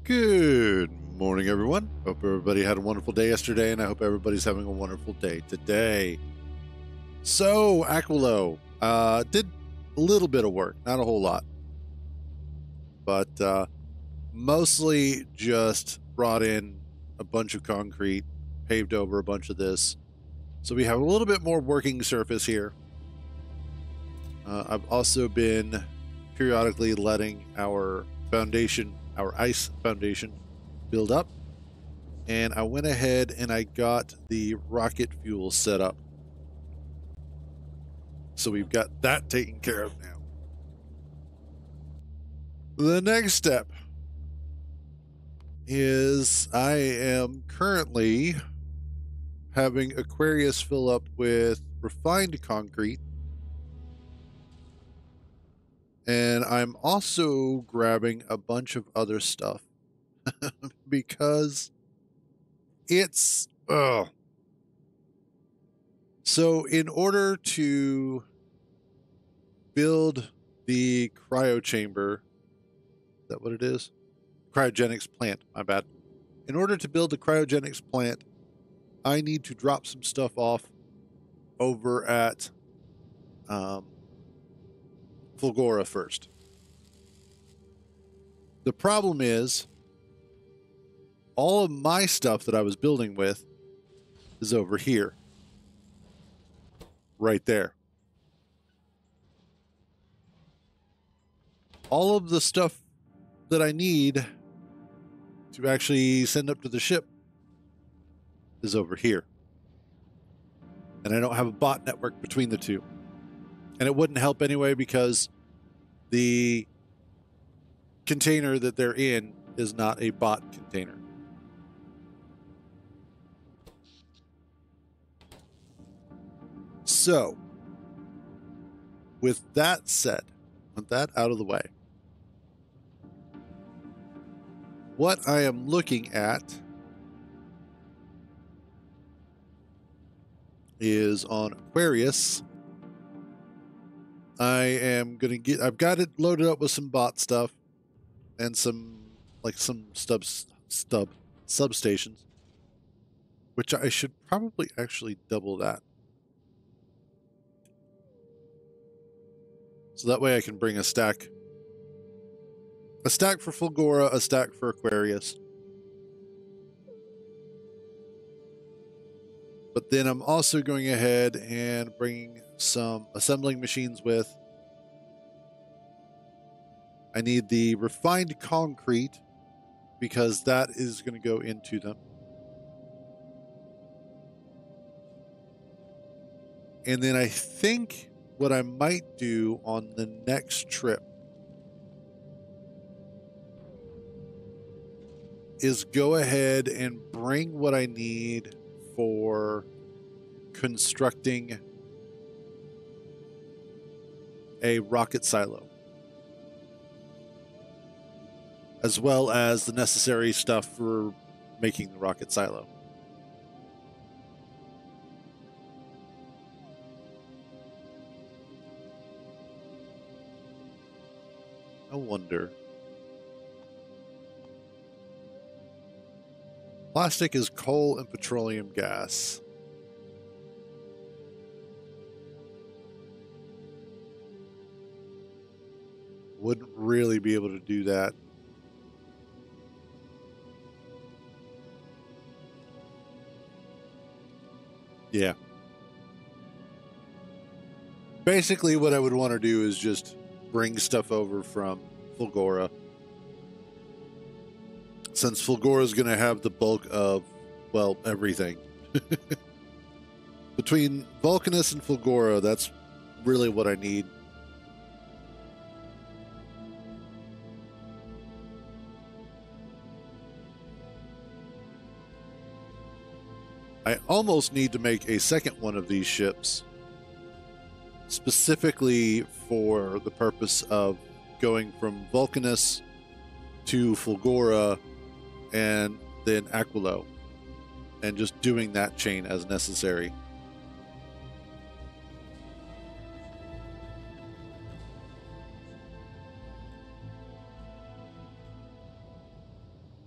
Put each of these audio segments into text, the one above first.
Good morning, everyone. Hope everybody had a wonderful day yesterday, and I hope everybody's having a wonderful day today. So, Aquilo did a little bit of work, not a whole lot, but mostly just brought in a bunch of concrete, paved over a bunch of this. So we have a little bit more working surface here. I've also been periodically letting our foundation, our ice foundation, build up, and I went ahead and I got the rocket fuel set up. So we've got that taken care of now. The next step is I am currently having Aquarius fill up with refined concrete, and I'm also grabbing a bunch of other stuff because it's so in order to build the cryo chamber, is that what it is? Cryogenics plant, my bad. In order to build the cryogenics plant, I need to drop some stuff off over at Fulgora first. The problem is all of my stuff that I was building with is over here. Right there. All of the stuff that I need to actually send up to the ship is over here. And I don't have a bot network between the two. And it wouldn't help anyway because the container that they're in is not a bot container. So, with that said, with that out of the way, what I am looking at is on Aquarius. I am going to get, I've got it loaded up with some bot stuff and some substations, which I should probably actually double that. So that way I can bring a stack for Fulgora, a stack for Aquarius. But then I'm also going ahead and bringing some assembling machines with. I need the refined concrete because that is going to go into them. And then I think what I might do on the next trip is go ahead and bring what I need for constructing a rocket silo, as well as the necessary stuff for making the rocket silo. I wonder. Plastic is coal and petroleum gas. Wouldn't really be able to do that. Yeah. Basically, what I would want to do is just bring stuff over from Fulgora, since Fulgora is going to have the bulk of, well, everything. Between Vulcanus and Fulgora, that's really what I need. I almost need to make a second one of these ships specifically for the purpose of going from Vulcanus to Fulgora and then Aquilo, and just doing that chain as necessary.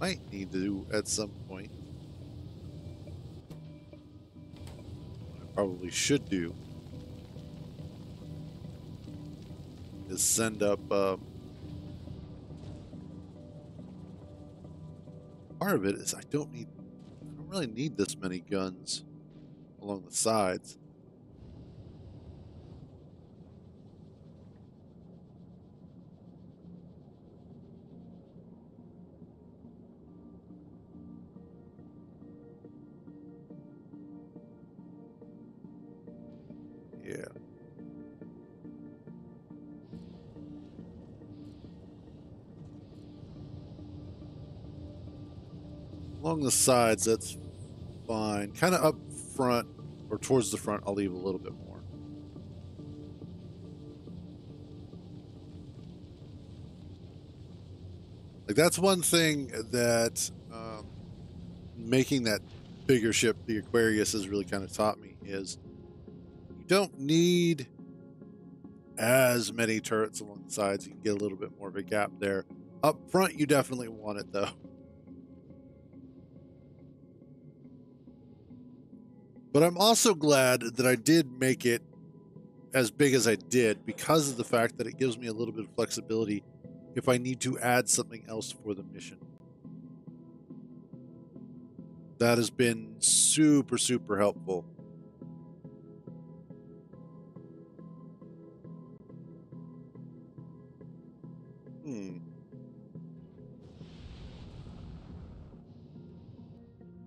might need to at some point. What I probably should do is send up part of it is I don't really need this many guns along the sides. Yeah. Along the sides, that's fine. Kind of up front or towards the front, I'll leave a little bit more. Like that's one thing that making that bigger ship, the Aquarius, has really kind of taught me is you don't need as many turrets along the sides. You can get a little bit more of a gap there. Up front, you definitely want it though. But I'm also glad that I did make it as big as I did because of the fact that it gives me a little bit of flexibility if I need to add something else for the mission. That has been super, super helpful.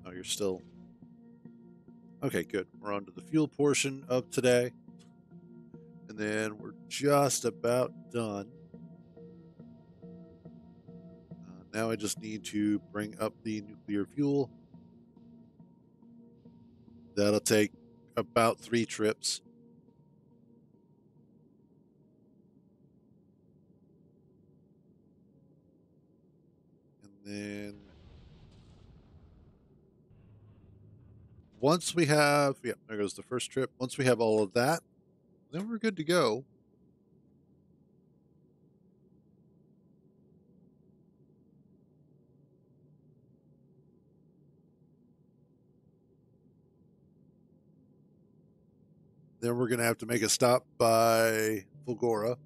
Oh, you're still... Okay, good. We're on to the fuel portion of today. And then we're just about done. Now I just need to bring up the nuclear fuel. That'll take about 3 trips. And then once we have, yeah, there goes the first trip. Once we have all of that, then we're good to go. Then we're going to have to make a stop by Fulgora.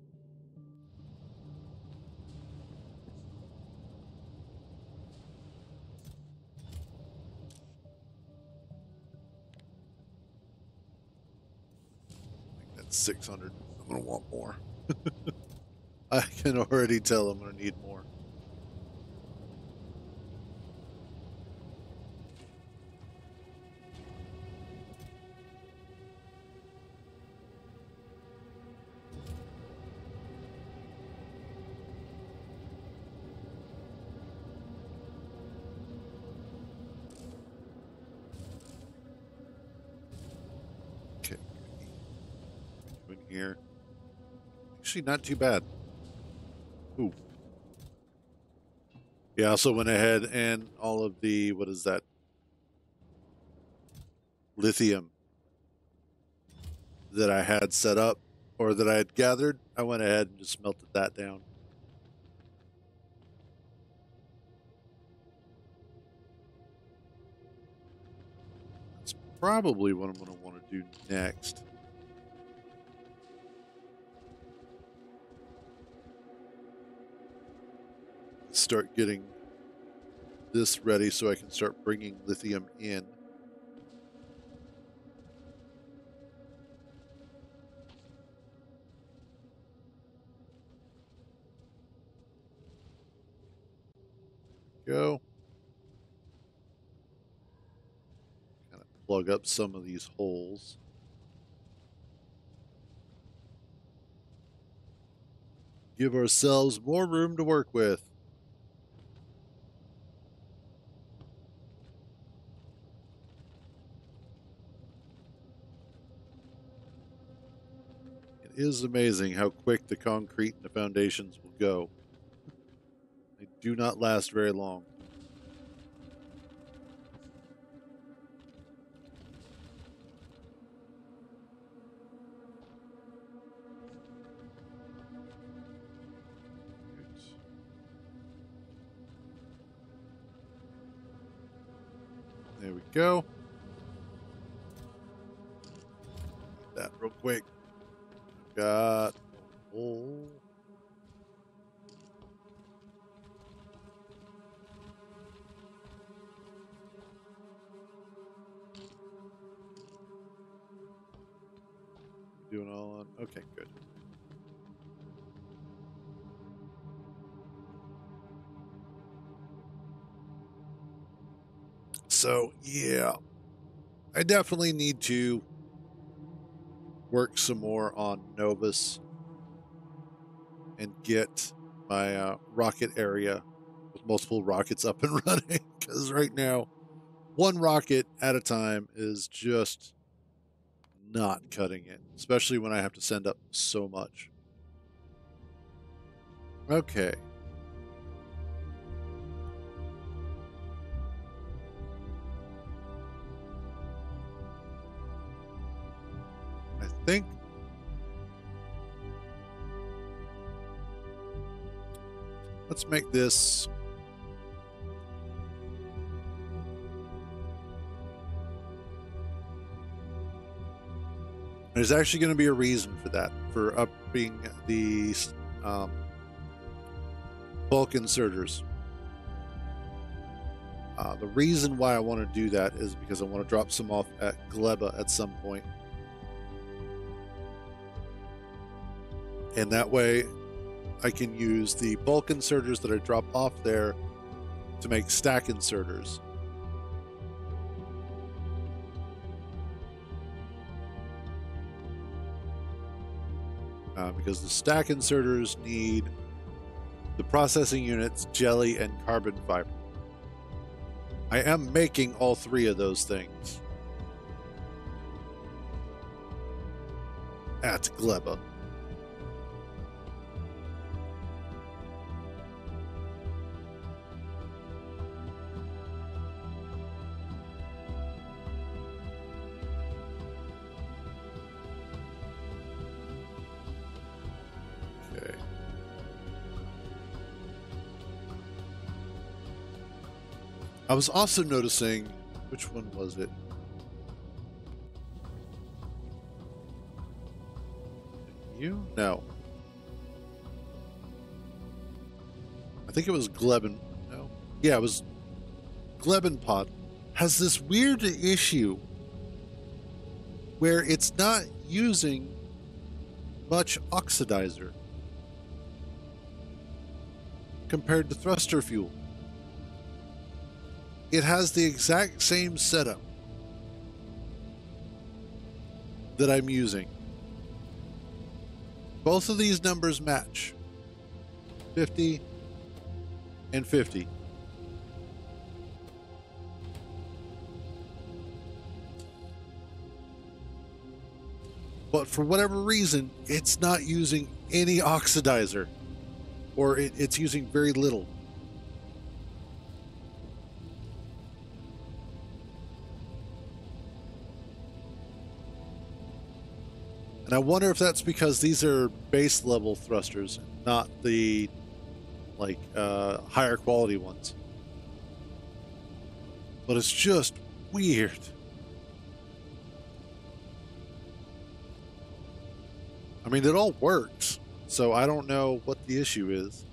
I think that's 600. I'm going to want more. I can already tell I'm going to need more. Okay. In here. Actually, not too bad. Ooh. Yeah, I also went ahead and all of the, what is that? Lithium that I had set up or that I had gathered, I went ahead and just melted that down. That's probably what I'm going to want to do next. Start getting this ready so I can start bringing lithium in. Go. Kind of plug up some of these holes. Give ourselves more room to work with. It is amazing how quick the concrete and the foundations will go. They do not last very long. There we go. That real quick. Got doing all on. Okay, good. So yeah, I definitely need to work some more on Novus and get my rocket area with multiple rockets up and running, because right now one rocket at a time is just not cutting it, especially when I have to send up so much. Okay. I think let's make this there's actually going to be a reason for that, for upping the bulk inserters. The reason why I want to do that is because I want to drop some off at Gleba at some point. And that way I can use the bulk inserters that I drop off there to make stack inserters. Because the stack inserters need the processing units, jelly, and carbon fiber. I am making all three of those things at Gleba. Okay. I was also noticing, which one was it? You? No. I think it was Gleben. No. Yeah, it was Glebenpod. Has this weird issue where it's not using much oxidizer compared to thruster fuel. It has the exact same setup that I'm using. Both of these numbers match. 50 and 50. But for whatever reason, it's not using any oxidizer, or it's using very little. And I wonder if that's because these are base level thrusters, not the higher quality ones. But it's just weird. I mean, it all works, so I don't know what the issue is.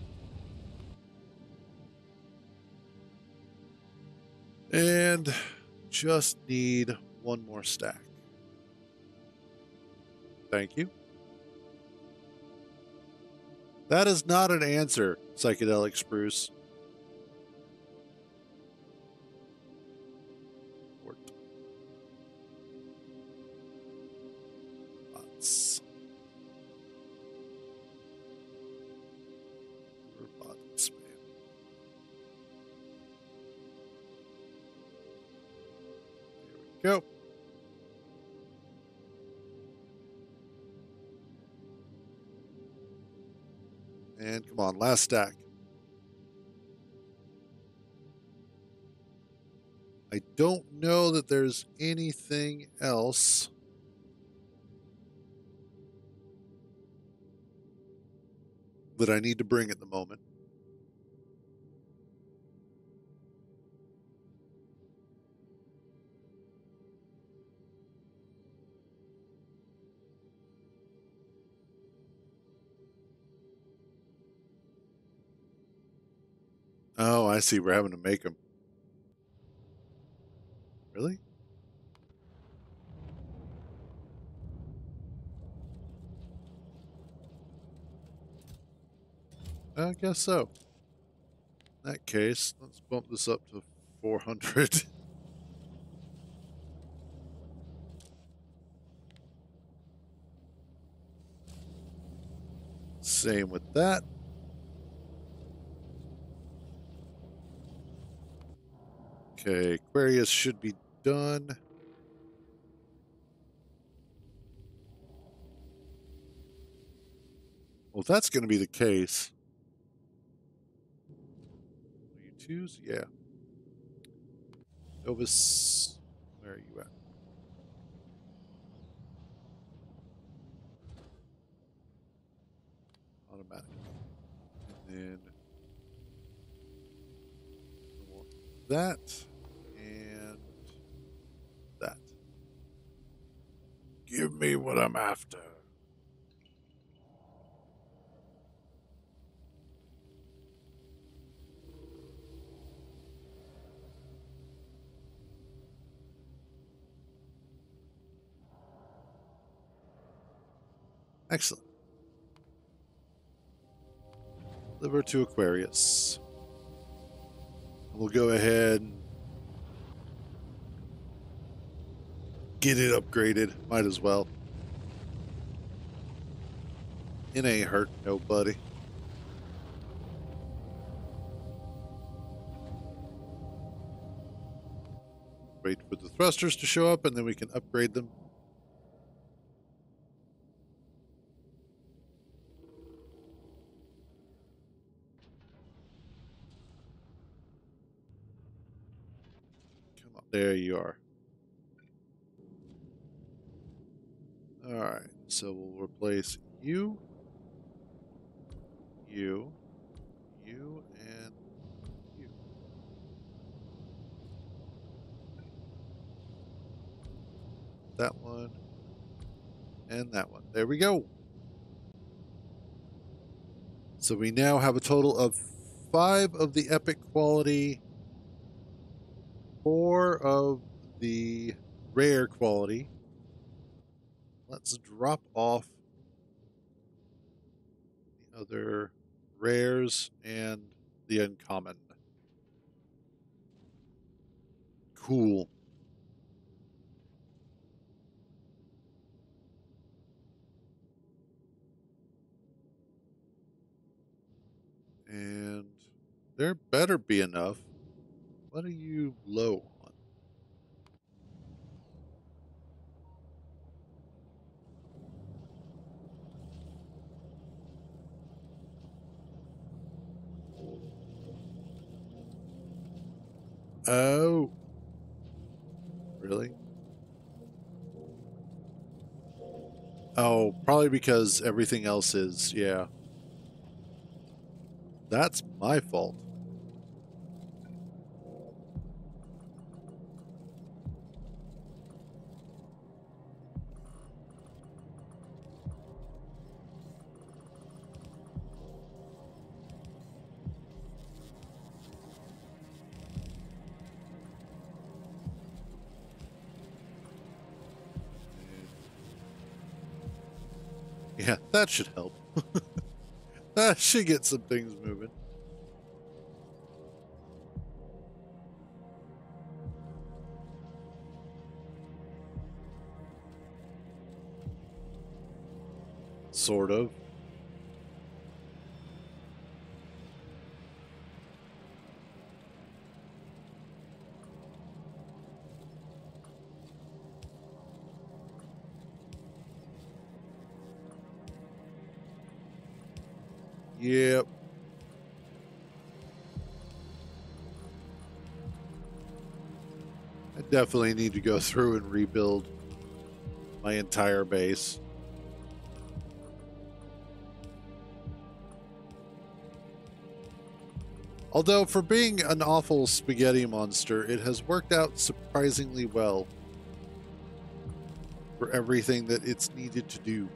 And just need one more stack. Thank you. That is not an answer, Psychedelic Spruce. Worked. Bots. Robots, man. There we go. And come on, last stack. I don't know that there's anything else that I need to bring at the moment. Oh, I see. We're having to make them. Really? I guess so. In that case, let's bump this up to 400. Same with that. Okay, Aquarius should be done. Well, if that's going to be the case, will you choose? Yeah. Novus, where are you at? Automatic. And then I want that and that. Give me what I'm after. Excellent. Deliver to Aquarius. We'll go ahead and get it upgraded. Might as well. It ain't hurt nobody. Wait for the thrusters to show up and then we can upgrade them. Come on, there you are. All right, so we'll replace you, and you. That one, and that one. There we go. So we now have a total of 5 of the epic quality, 4 of the rare quality. Let's drop off the other rares and the uncommon. Cool. And there better be enough. What are you low on? Oh. Really? Oh, probably because everything else is, yeah. That's my fault. Yeah, that should help. That should get some things moving. Sort of. Yep. I definitely need to go through and rebuild my entire base. Although, for being an awful spaghetti monster, it has worked out surprisingly well for everything that it's needed to do.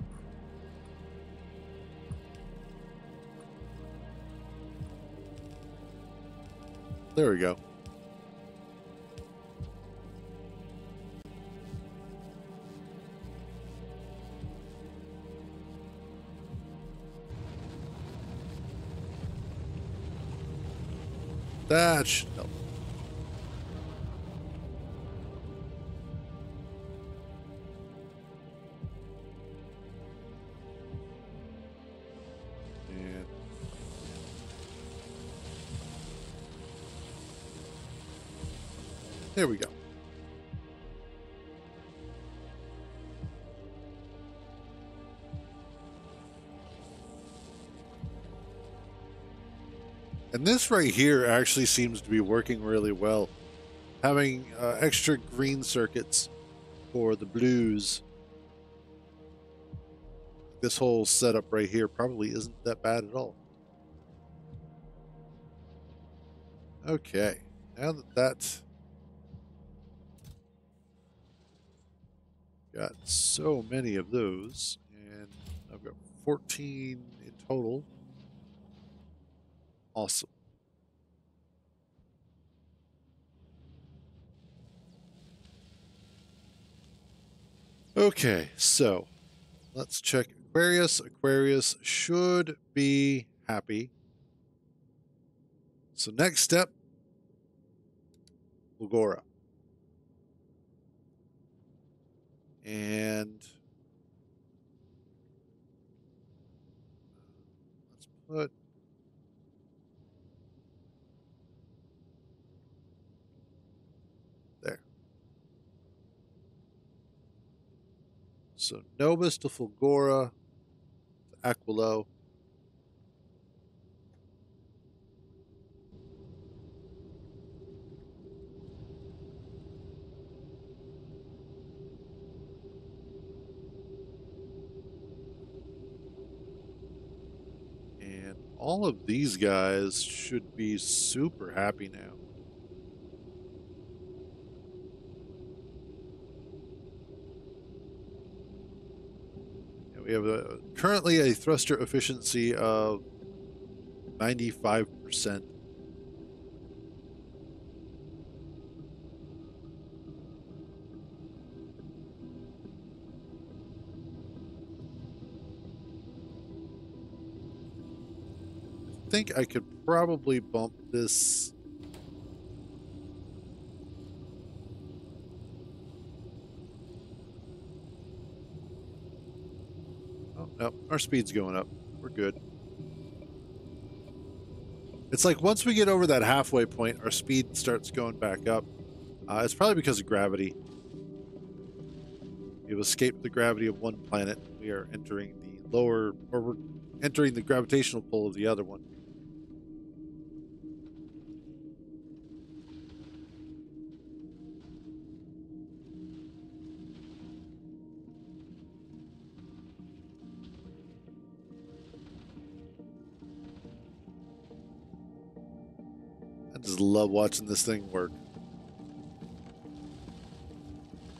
There we go. That should help. And there we go. And this right here actually seems to be working really well. Having extra green circuits for the blues. This whole setup right here probably isn't that bad at all. Okay, now that that's got so many of those, and I've got 14 in total. Awesome. Okay, so let's check Aquarius. Aquarius should be happy. So next step, Lugora. And let's put there. So Novus to Fulgora to Aquilo. And all of these guys should be super happy now. We have currently a thruster efficiency of 95%. I think I could probably bump this. Oh, no, our speed's going up. We're good. It's like once we get over that halfway point, our speed starts going back up. It's probably because of gravity. We've escaped the gravity of one planet. We are entering the lower, or we're entering the gravitational pull of the other one. I just love watching this thing work.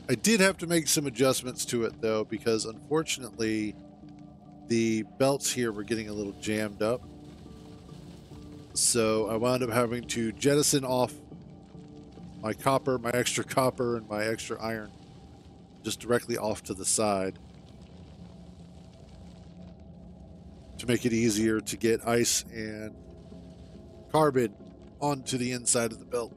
I did have to make some adjustments to it, though, because unfortunately the belts here were getting a little jammed up. So I wound up having to jettison off my copper, my extra copper, and my extra iron just directly off to the side to make it easier to get ice and carbon onto the inside of the belt.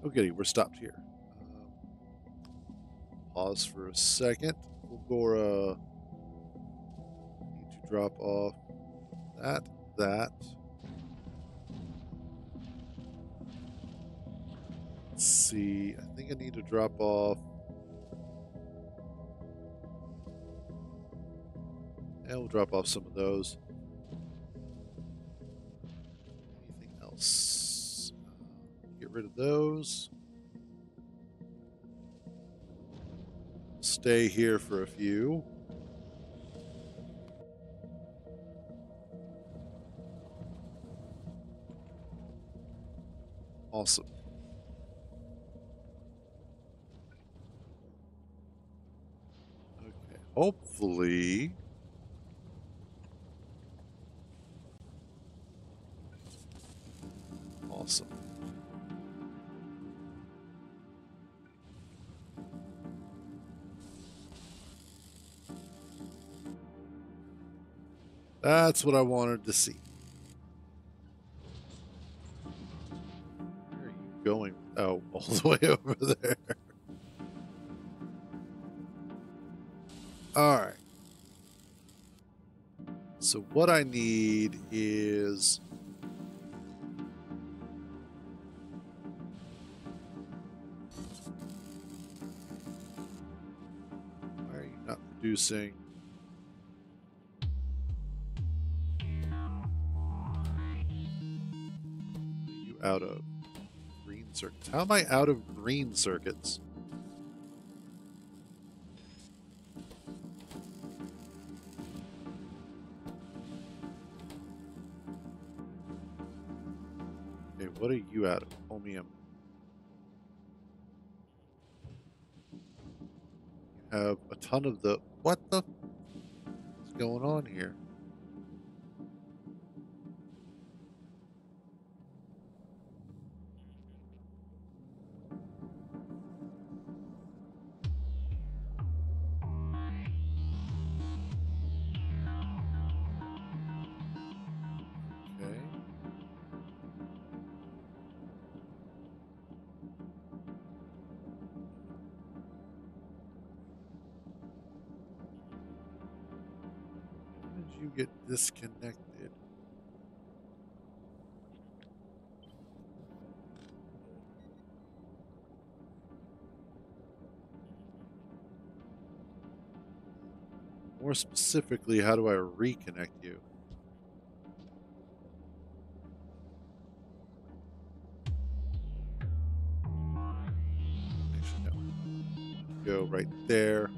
Okay, we're stopped here. Pause for a second. Fulgora need to drop off that. Let's see. I think I need to drop off. And we'll drop off some of those. Anything else? Get rid of those. Stay here for a few. Awesome. hopefully awesome. That's what I wanted to see. Where are you going? Oh, all the way over there. All right. So what I need is why are you not producing? Are you out of green circuits? How am I out of green circuits? Okay, what are you out of? Chromium. You have a ton of the. What the? What's going on here? Okay. How did you get disconnected? More specifically, how do I reconnect you? Actually, no. Go right there.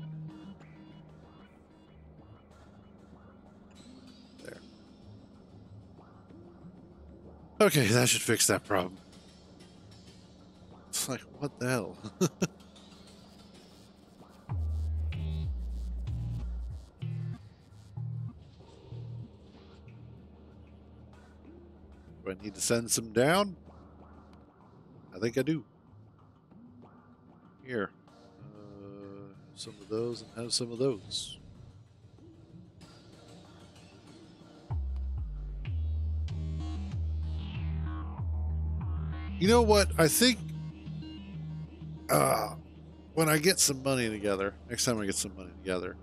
There. Okay, that should fix that problem. It's like, what the hell? Do I need to send some down? I think I do. Here. Some of those and have some of those. You know what? I think when I get some money together, next time I get some money together,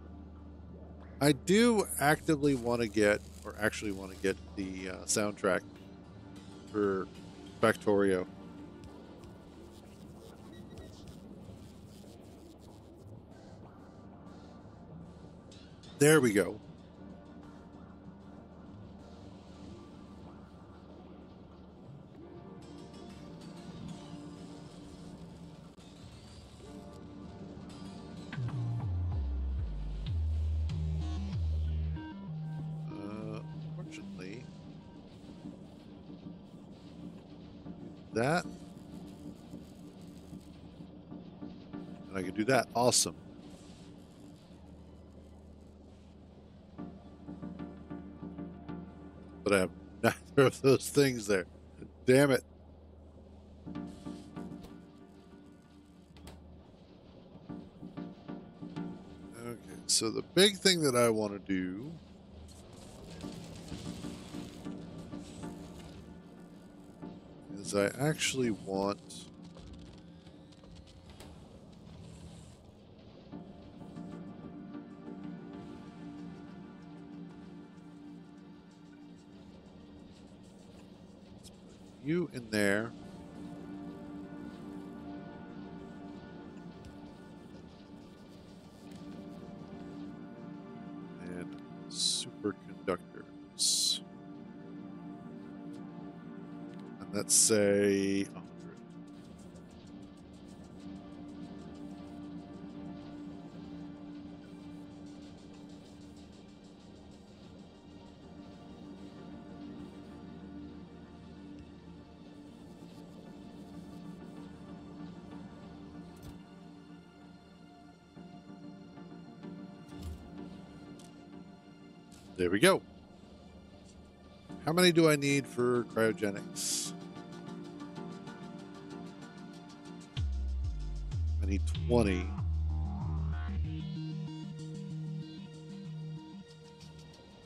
I do actively want to get, or actually want to get the soundtrack for Factorio. There we go. Unfortunately, that. And I can do that. Awesome. But I have neither of those things there. Damn it. Okay, so the big thing that I want to do is I actually want you in there. And superconductors. And let's say 100. There we go. How many do I need for cryogenics? I need 20.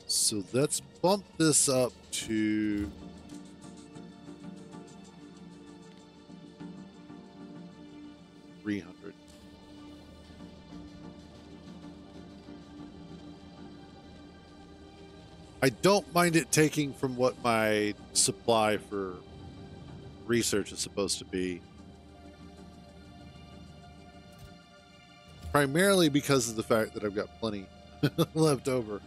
So let's bump this up to 300. I don't mind it taking from what my supply for research is supposed to be. Primarily because of the fact that I've got plenty left over.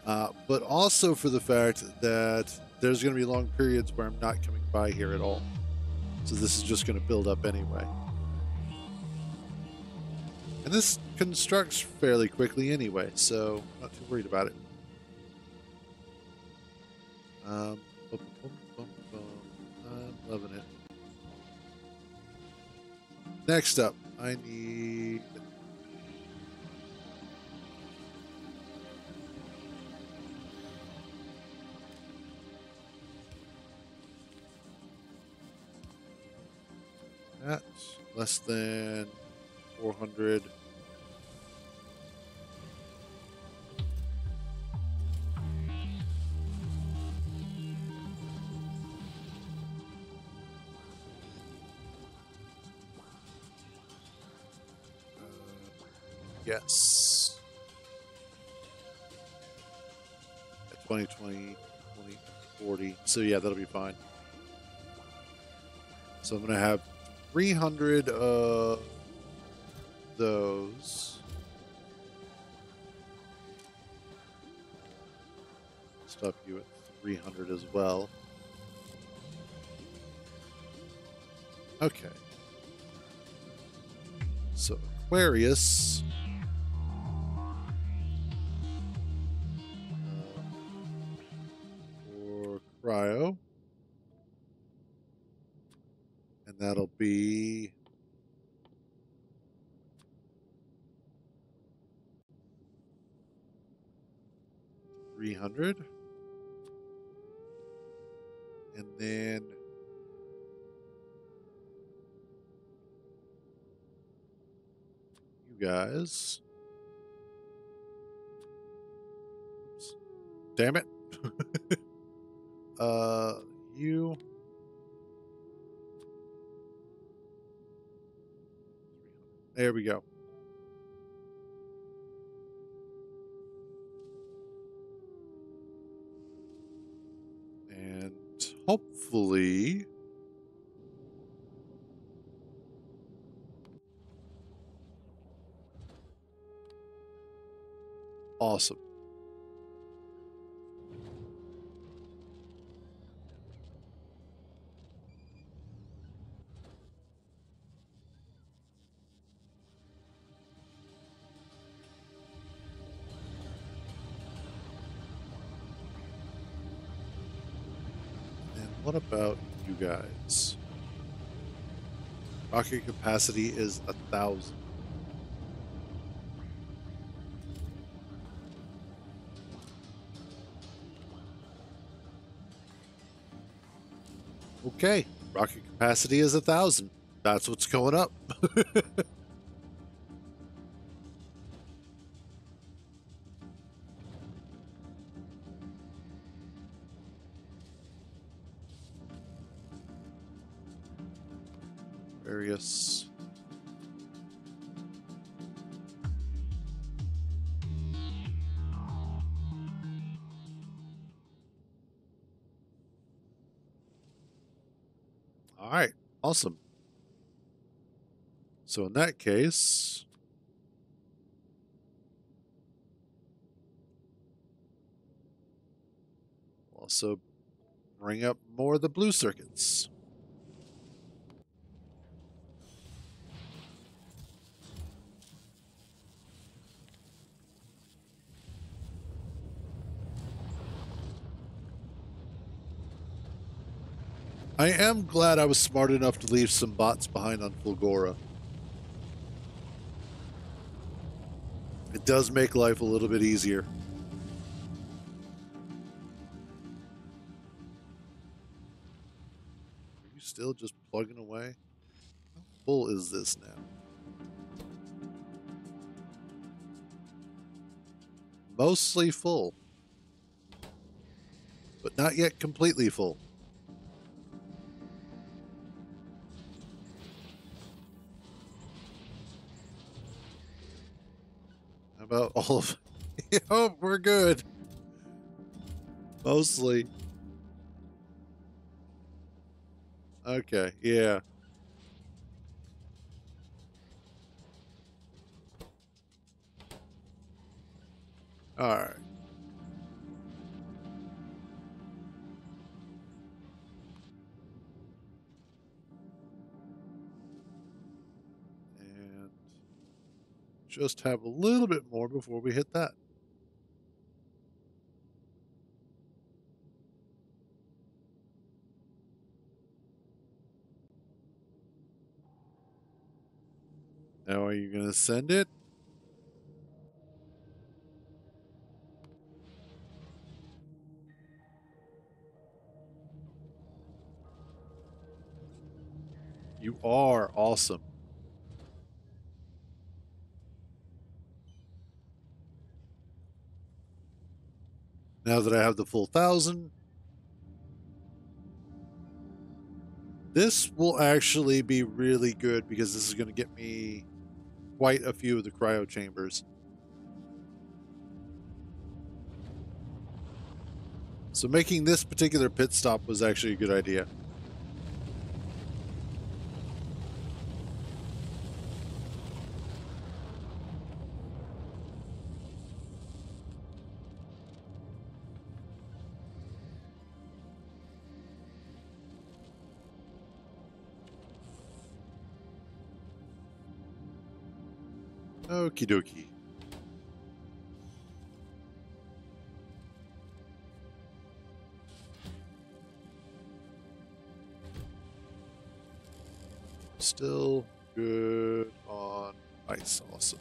But also for the fact that there's going to be long periods where I'm not coming by here at all. So this is just going to build up anyway. And this constructs fairly quickly anyway, so I'm not too worried about it. I'm loving it. Next up, I need... That's less than 400. Yes. 20, 20, 20, 40. So yeah, that'll be fine. So I'm going to have 300 of those. Stop you at 300 as well. Okay. So Aquarius. For cryo. And that'll be 300. And then you guys. Oops. Damn it. You. There we go. And hopefully awesome. What about you guys? Rocket capacity is 1,000. Okay, rocket capacity is 1,000. That's what's going up. Various. All right, awesome. So in that case, we'll also bring up more of the blue circuits. I am glad I was smart enough to leave some bots behind on Fulgora. It does make life a little bit easier. you still just plugging away? How full is this now? Mostly full, but not yet completely full. How about all of it? Oh, we're good. Mostly. Okay, yeah. All right. And just have a little bit more before we hit that. Now, are you going to send it? You are awesome. Now that I have the full 1,000, this will actually be really good because this is going to get me quite a few of the cryo chambers. So making this particular pit stop was actually a good idea. Okie dokie. Still good on ice. Awesome.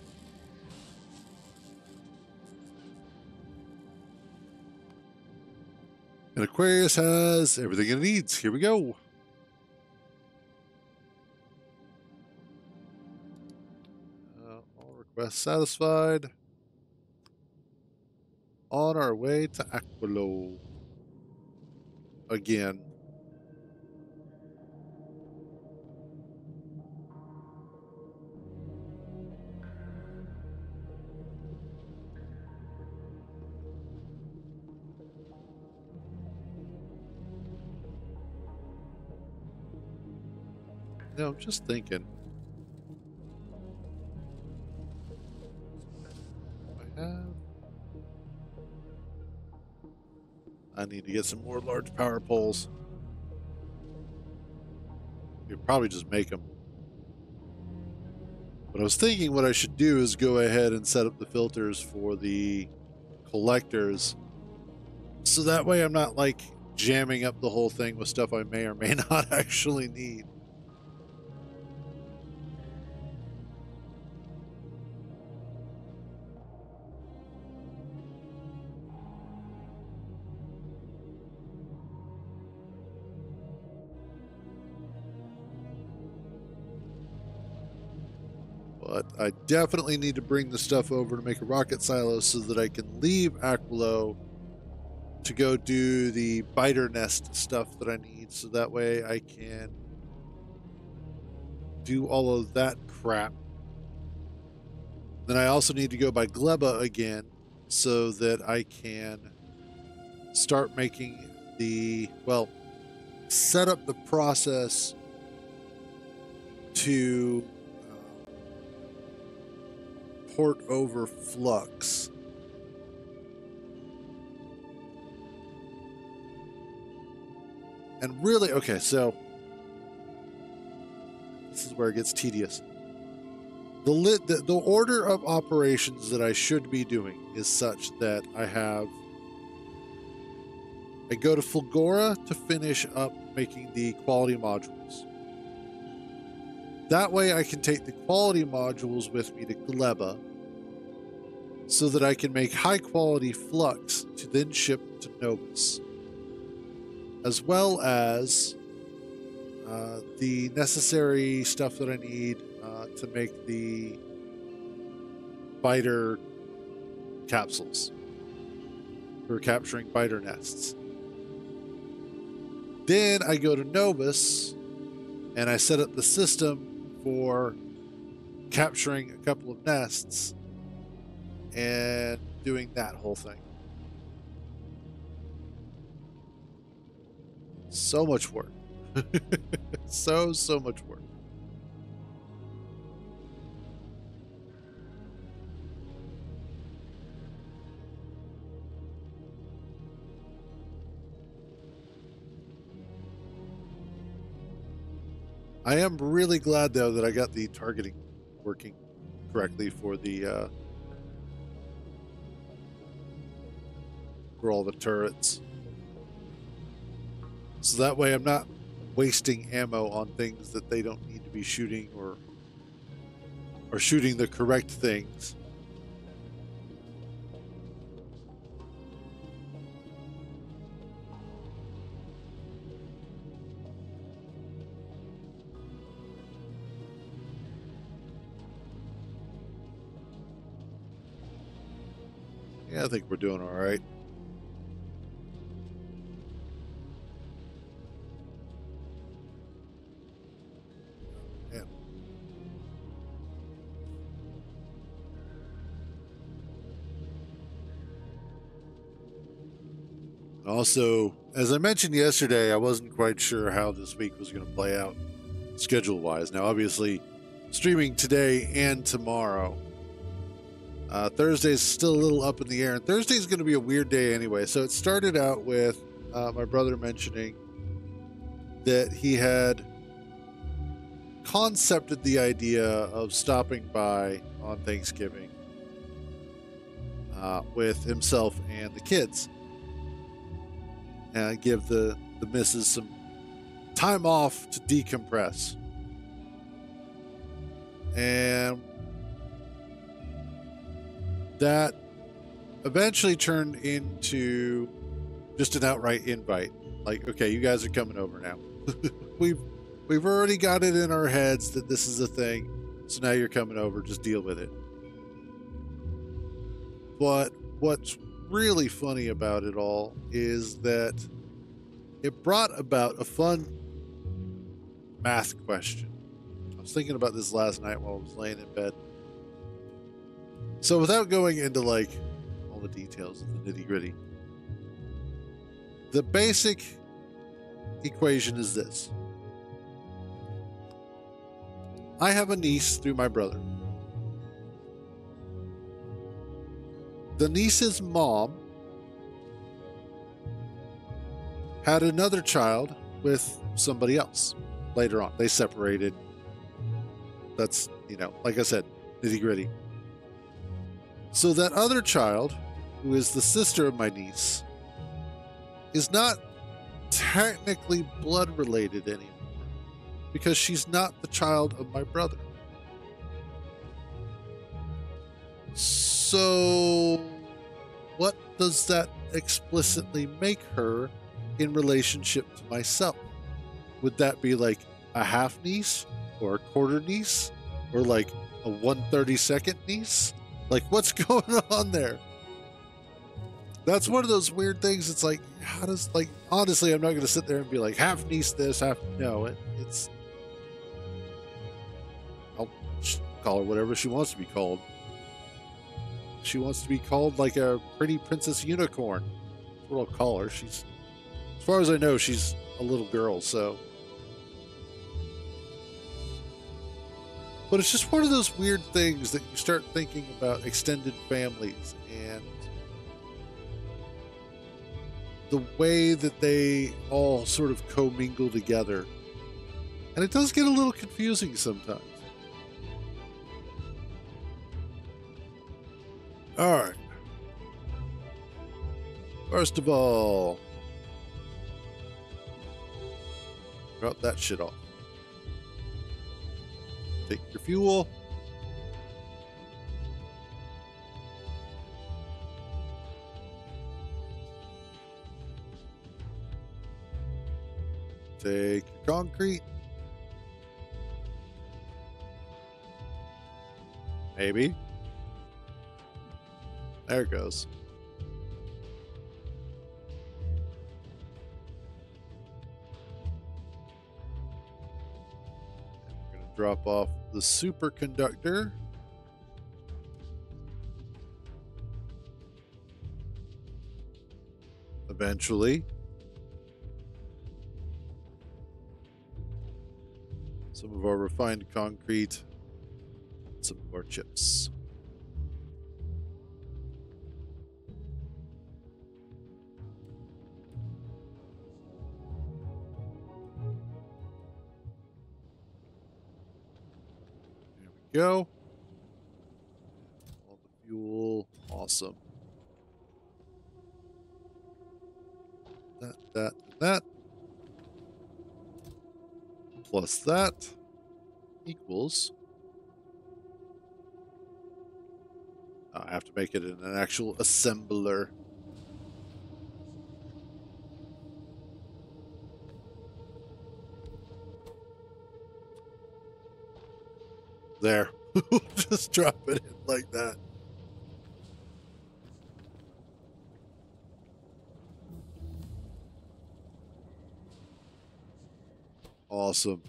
And Aquarius has everything it needs. Here we go. All requests satisfied. On our way to Aquilo. Again. No, I'm just thinking. I need to get some more large power poles. You probably just make them. But I was thinking what I should do is go ahead and set up the filters for the collectors. So that way I'm not like jamming up the whole thing with stuff I may or may not actually need. But I definitely need to bring the stuff over to make a rocket silo so that I can leave Aquilo to go do the biter nest stuff that I need. So that way I can do all of that crap. Then I also need to go by Gleba again so that I can start making the, well, set up the process to port over flux. And really, okay, so this is where it gets tedious. The order of operations that I should be doing is such that I go to Fulgora to finish up making the quality modules. That way I can take the quality modules with me to Gleba so that I can make high quality flux to then ship to Novus. As well as the necessary stuff that I need to make the biter capsules for capturing biter nests. Then I go to Novus and I set up the system for capturing a couple of nests and doing that whole thing. So much work. so much work. I am really glad though that I got the targeting working correctly for the for all the turrets. So that way I'm not wasting ammo on things that they don't need to be shooting or shooting the correct things. Yeah, I think we're doing all right. Also, as I mentioned yesterday, I wasn't quite sure how this week was going to play out schedule-wise. Now, obviously, streaming today and tomorrow. Thursday's still a little up in the air, and Thursday's going to be a weird day anyway. So it started out with my brother mentioning that he had concepted the idea of stopping by on Thanksgiving with himself and the kids. And give the missus some time off to decompress. And that eventually turned into just an outright invite. Like, okay, you guys are coming over now. We've already got it in our heads that this is a thing, so now you're coming over, just deal with it. But what's really funny about it all is that it brought about a fun math question. I was thinking about this last night while I was laying in bed. So without going into like all the details of the nitty-gritty, the basic equation is this. I have a niece through my brother. The niece's mom had another child with somebody else later on. They separated. That's, like I said, nitty-gritty. So that other child, who is the sister of my niece, is not technically blood related anymore because she's not the child of my brother. So, what does that explicitly make her in relationship to myself? Would that be like a half niece or a quarter niece or like a 1/32 niece? Like, what's going on there? That's one of those weird things. It's like, how does, like, honestly, I'm not going to sit there and be like half niece this, half, no, it's, I'll call her whatever she wants to be called. She wants to be called like a pretty princess unicorn. That's what I'll call her. She's, as far as I know, she's a little girl, so. But it's just one of those weird things that you start thinking about extended families and the way that they all sort of commingle together. And it does get a little confusing sometimes. All right. First of all, drop that shit off. Take your fuel. Take your concrete. Maybe. There it goes. And we're going to drop off the superconductor. Eventually. Some of our refined concrete. Some of our chips. There we go. All the fuel. Awesome. That, and that. Plus that equals. I have to make it in an actual assembler. There. Just drop it in like that. Awesome.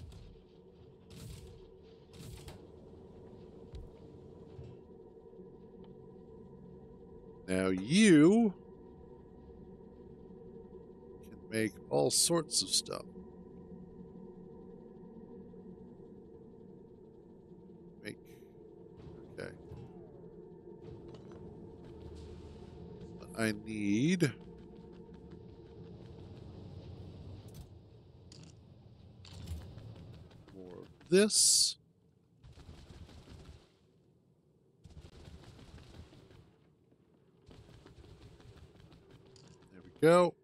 Now you can make all sorts of stuff. Okay. But I need more of this. There we go.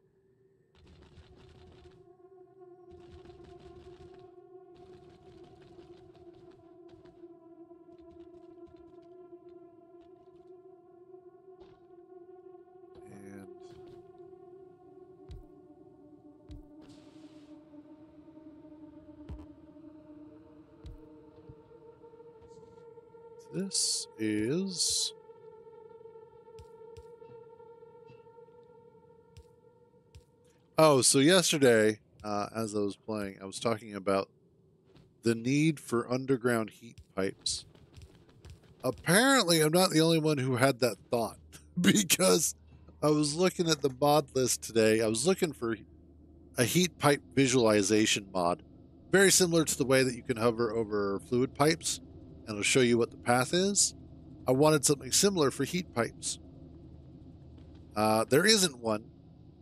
And this is so yesterday, as I was playing, I was talking about the need for underground heat pipes. Apparently, I'm not the only one who had that thought because I was looking at the mod list today. I was looking for a heat pipe visualization mod, very similar to the way that you can hover over fluid pipes and it'll show you what the path is. I wanted something similar for heat pipes. There isn't one,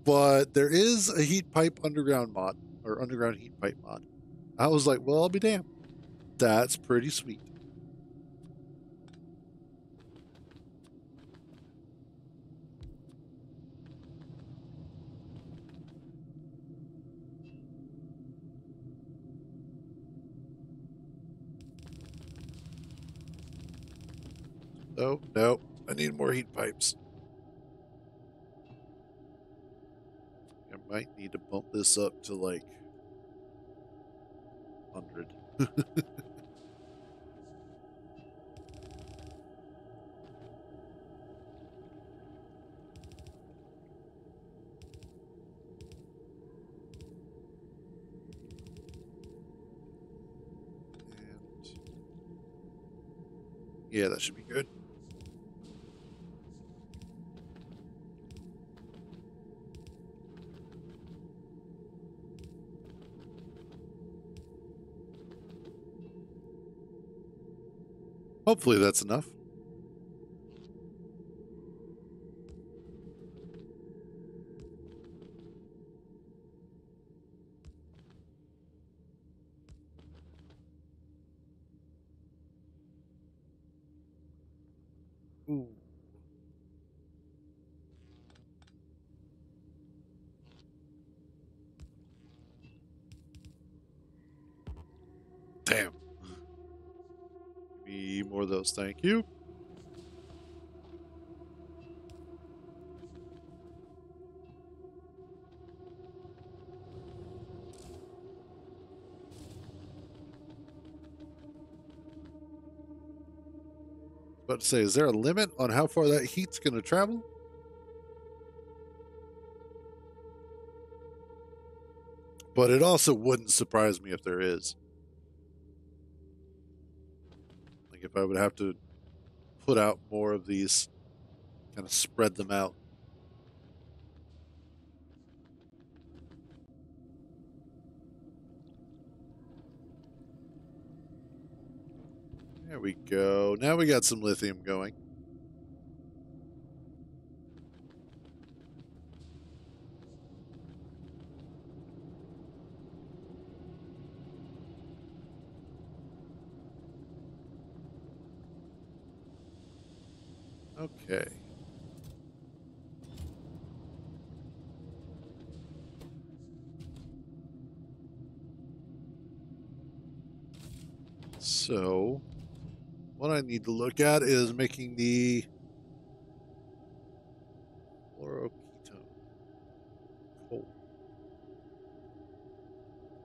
but there is a heat pipe underground mod, or underground heat pipe mod. I was like, well, I'll be damned. That's pretty sweet. Oh, no, I need more heat pipes. I might need to bump this up to like 100. Yeah, that should be good. Hopefully that's enough. Ooh. Damn. Give me more of those, thank you. About to say, is there a limit on how far that heat's going to travel? But it also wouldn't surprise me if there is. Like if I would have to put out more of these, kind of spread them out. There we go. Now we got some lithium going. Okay. So, what I need to look at is making the fluoroketone cold.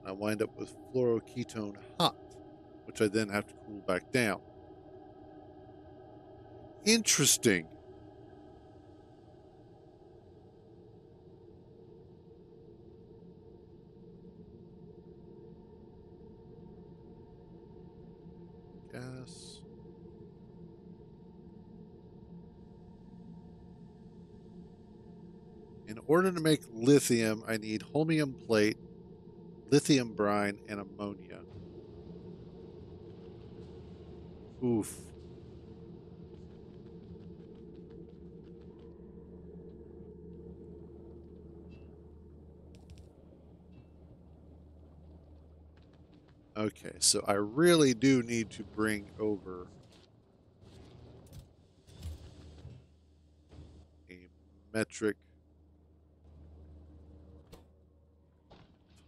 I wind up with fluoroketone hot, which I then have to cool back down. Interesting. Gas. In order to make lithium, I need holmium plate, lithium brine, and ammonia. Oof. Okay, so I really do need to bring over a metric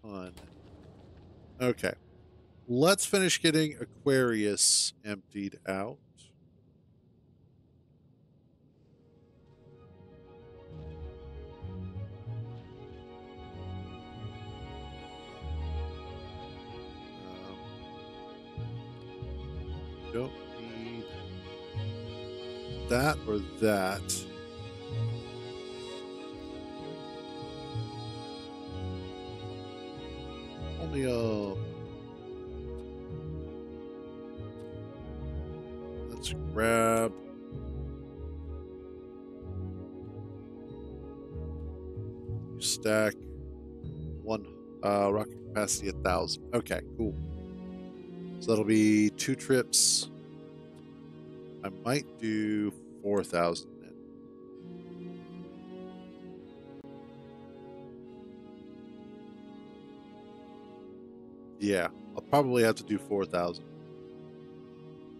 ton. Okay, let's finish getting Aquarius emptied out. Don't need that or that. Only let's grab stack one rocket capacity 1,000. Okay, cool. So that'll be 2 trips. I might do 4,000 then. Yeah, I'll probably have to do 4,000.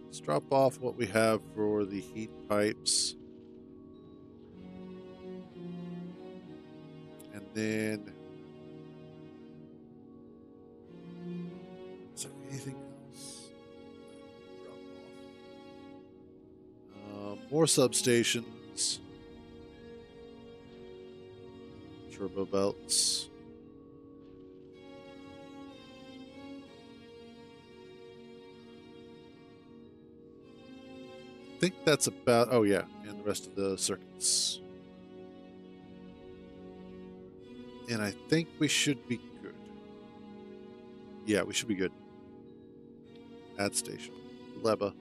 Let's drop off what we have for the heat pipes. And then is there anything else? Drop off. More substations. Turbo belts. I think that's about, oh yeah, and the rest of the circuits. And I think we should be good. Yeah, we should be good. Add station. Leba.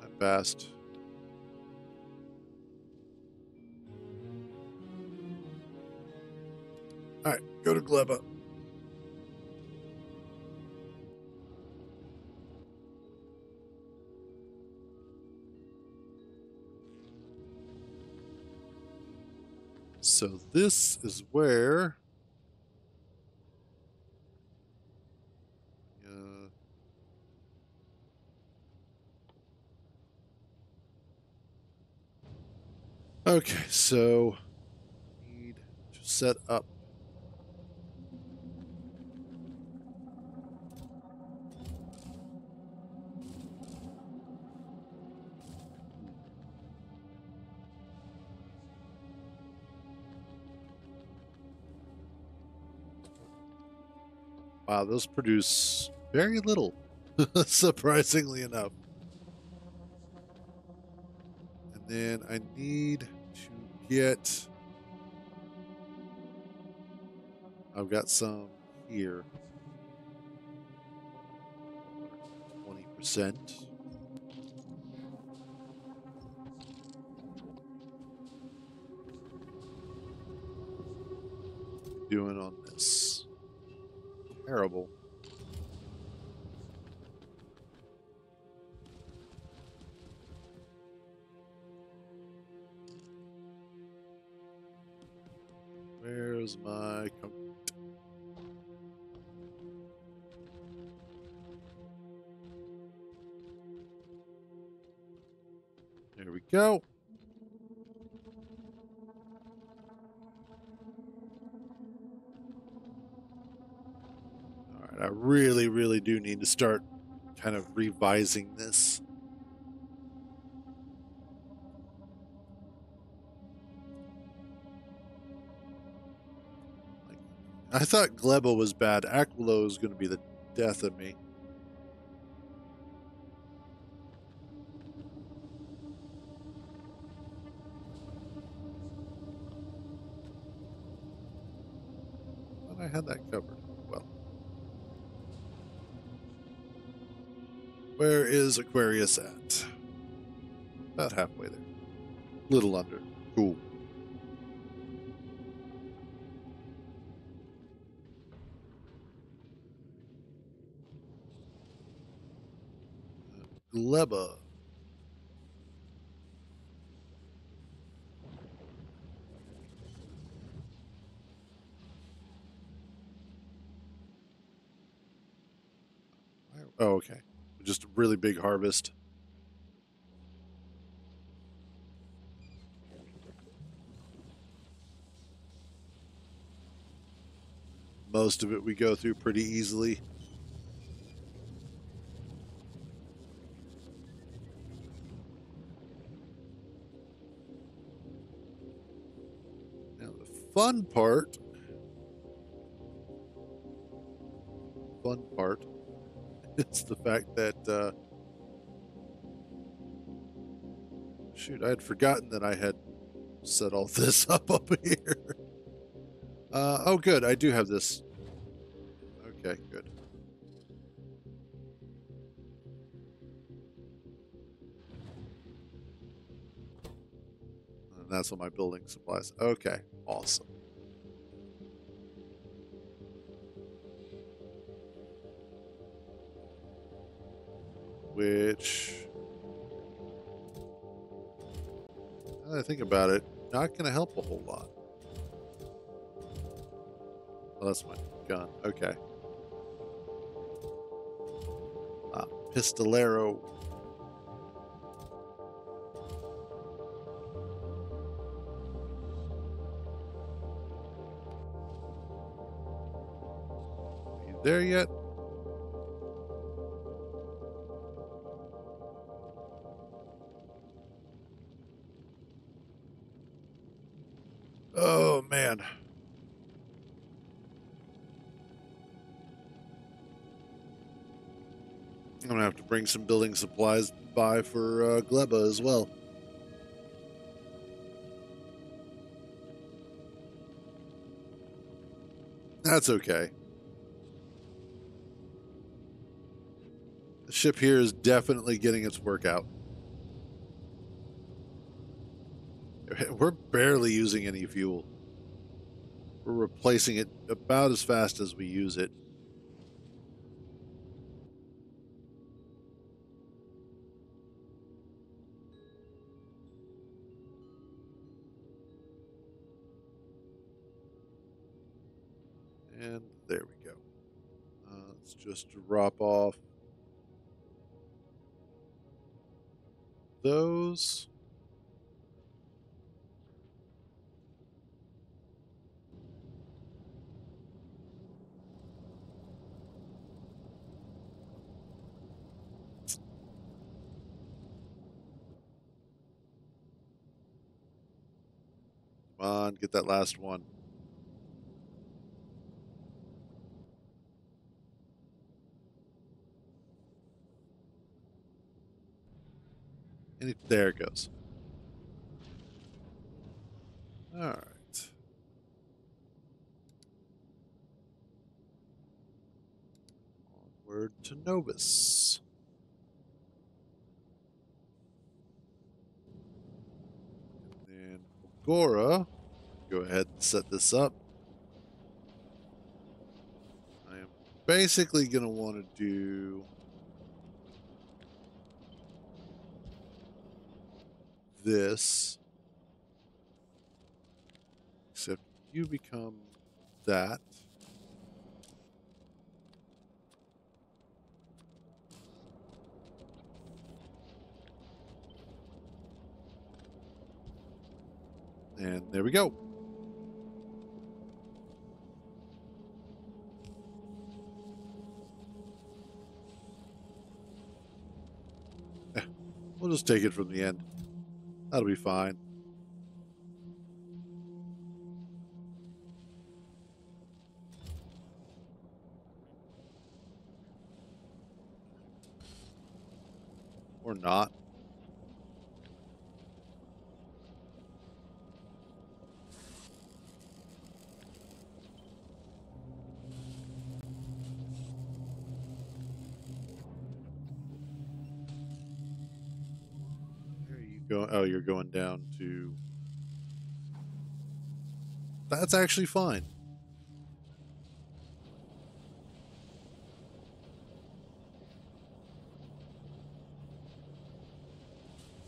Not fast. All right, go to Gleba. So this is where okay, so need to set up wow, those produce very little. surprisingly enough. And then I need to get... I've got some here. 20%. Doing on this. Terrible. Where's my... There we go. All right, I really do need to start kind of revising this. I thought Gleba was bad. Aquilo is going to be the death of me. I had that covered. Well, where is Aquarius at? About halfway there. Little under. Cool. Gleba. Oh, okay. Just a really big harvest. Most of it we go through pretty easily. Now the fun part is the fact that shoot, I had forgotten that I had set all this up here. Oh, good. I do have this. Okay, good. And that's all my building supplies. Okay, awesome. Which, now that I think about it, not going to help a whole lot. Oh, that's my gun. Okay. Pistolero. Are you there yet? Oh, man. I'm going to have to bring some building supplies by for Gleba as well. That's okay. The ship here is definitely getting its work out. We're barely using any fuel. We're replacing it about as fast as we use it. And there we go. Let's just drop off those. Come on, get that last one. There it goes. All right. Onward to Novus. And Agora, go ahead and set this up. I am basically going to want to do this, except you become that. And there we go. We'll just take it from the end. That'll be fine. Or not. There you go. Oh, you're going down to... That's actually fine.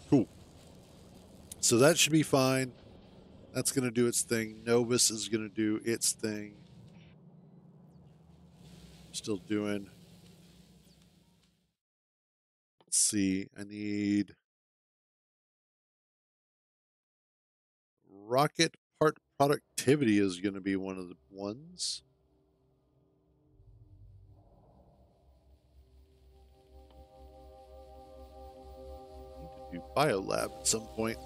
Cool. So that should be fine. That's going to do its thing. Novus is going to do its thing. Still doing... Let's see. I need... Rocket part productivity is going to be one of the ones. Need to do biolab at some point.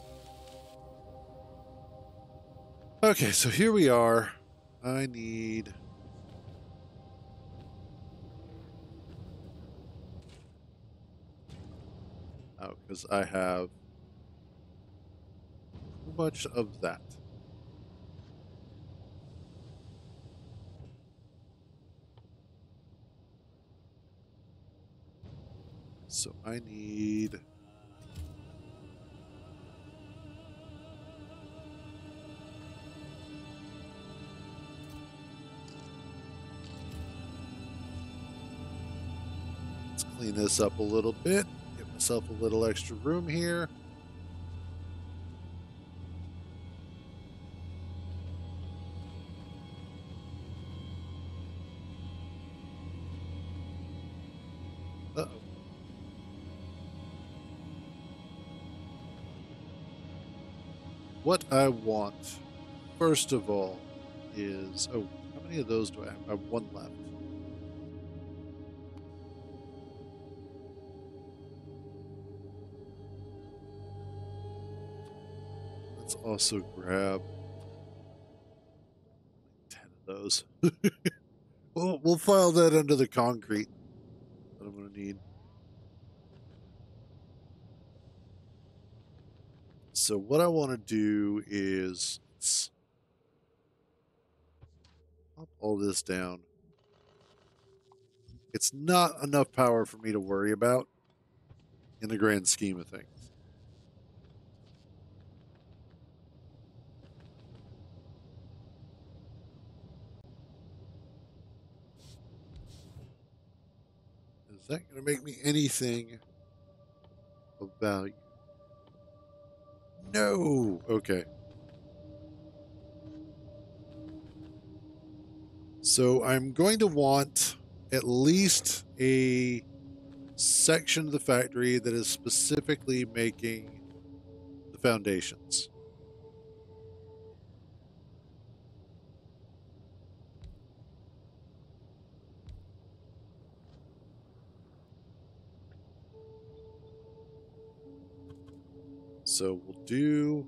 Okay, so here we are. I need... Oh, because I have too much of that. So I need... Let's clean this up a little bit. Give myself a little extra room here. Uh-oh. What I want, first of all, is... Oh, how many of those do I have? I have one left. Let's also grab 10 of those. We'll file that under the concrete that I'm going to need. So what I want to do is pop all this down. It's not enough power for me to worry about in the grand scheme of things. Is that going to make me anything of value? No. Okay. So I'm going to want at least a section of the factory that is specifically making the foundations. So we'll do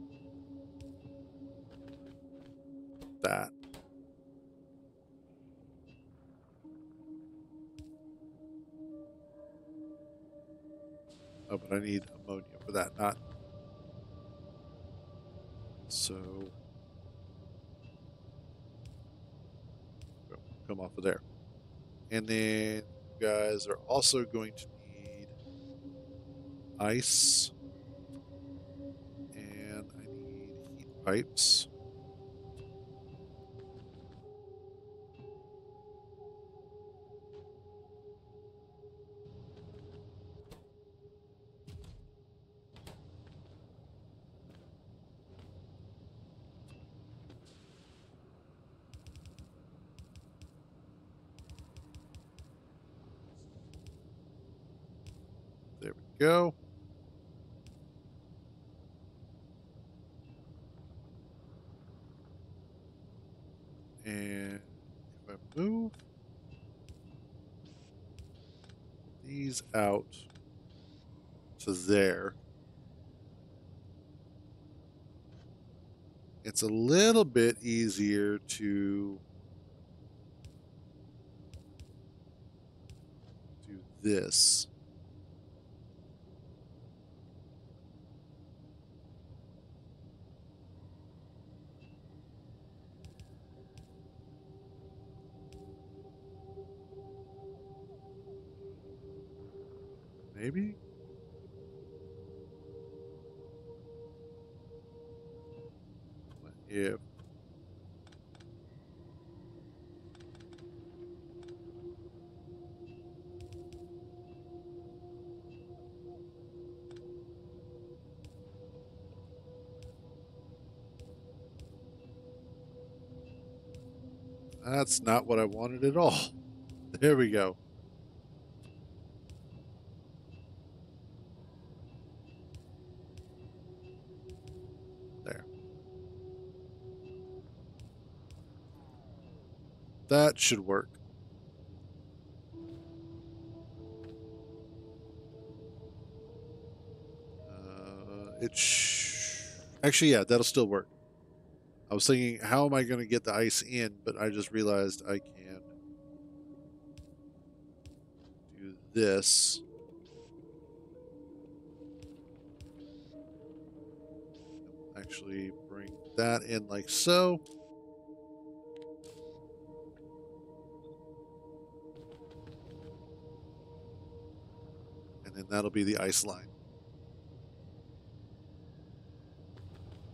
that. Oh, but I need ammonia for that, not. So come off of there. And then you guys are also going to need ice. And I need heat pipes. There we go. And if I move these out to there, it's a little bit easier to do this. Maybe? If that's not what I wanted at all. There we go. There. That should work. Actually, yeah, that'll still work. I was thinking, how am I going to get the ice in? But I just realized I can do this. Actually, bring that in like so. And then that'll be the ice line.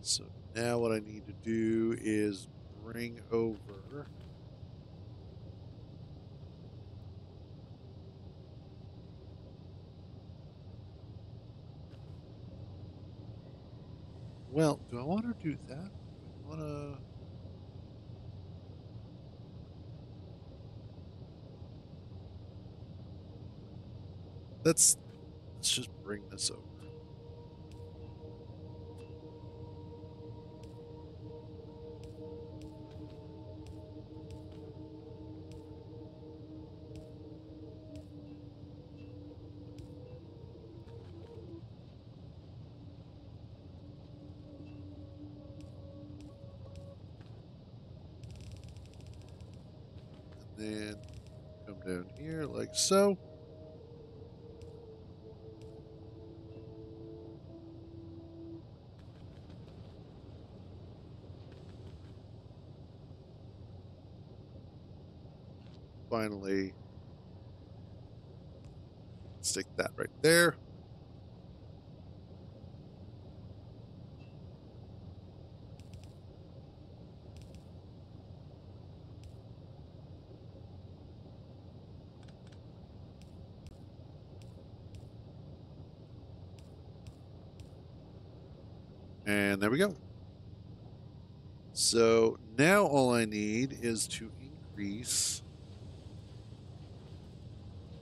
So now what I need to do is bring over well, do I want to do that? Do I want to let's just bring this over. And then come down here like so. Finally, stick that right there. And there we go. So now all I need is to increase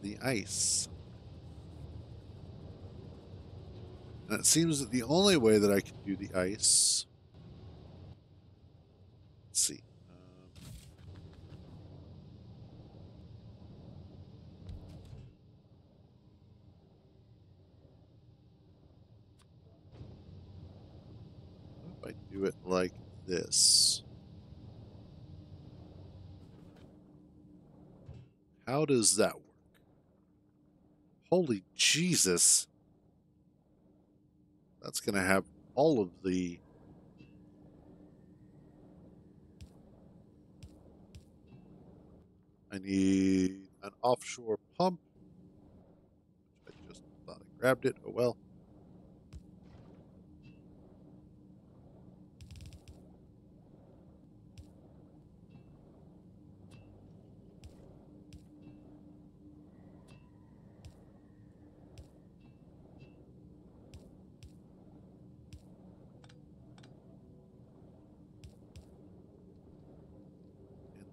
the ice. And it seems that the only way that I can do the ice. Let's see. What if I do it like this? How does that work? Holy Jesus. That's going to have all of the... I need an offshore pump. I just thought I grabbed it. Oh well.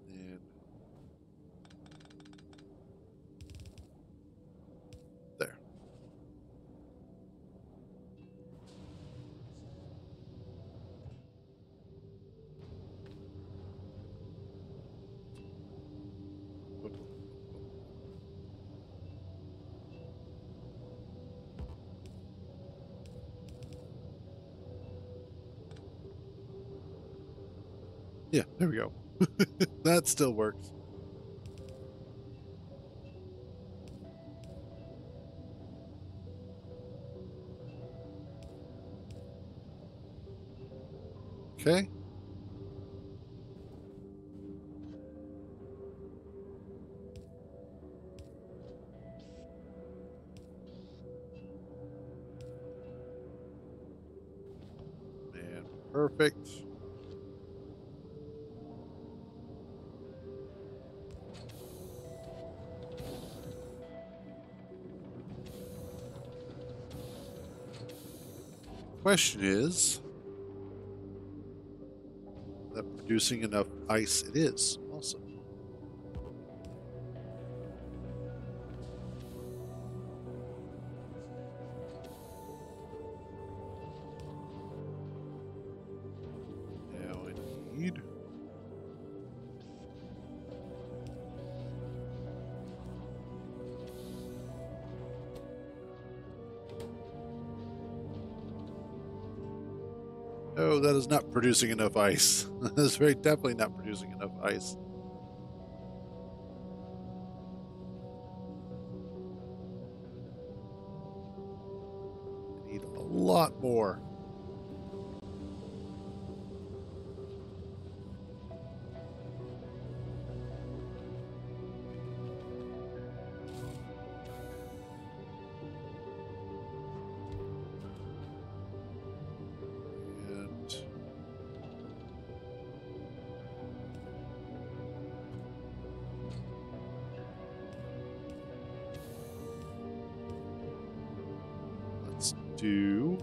And then there. Yeah, there we go. That still works. Okay. And perfect. Question is that producing enough ice? It is also. Now I need... Oh, that is not producing enough ice. That is very definitely not producing enough ice. I need a lot more. And let's do...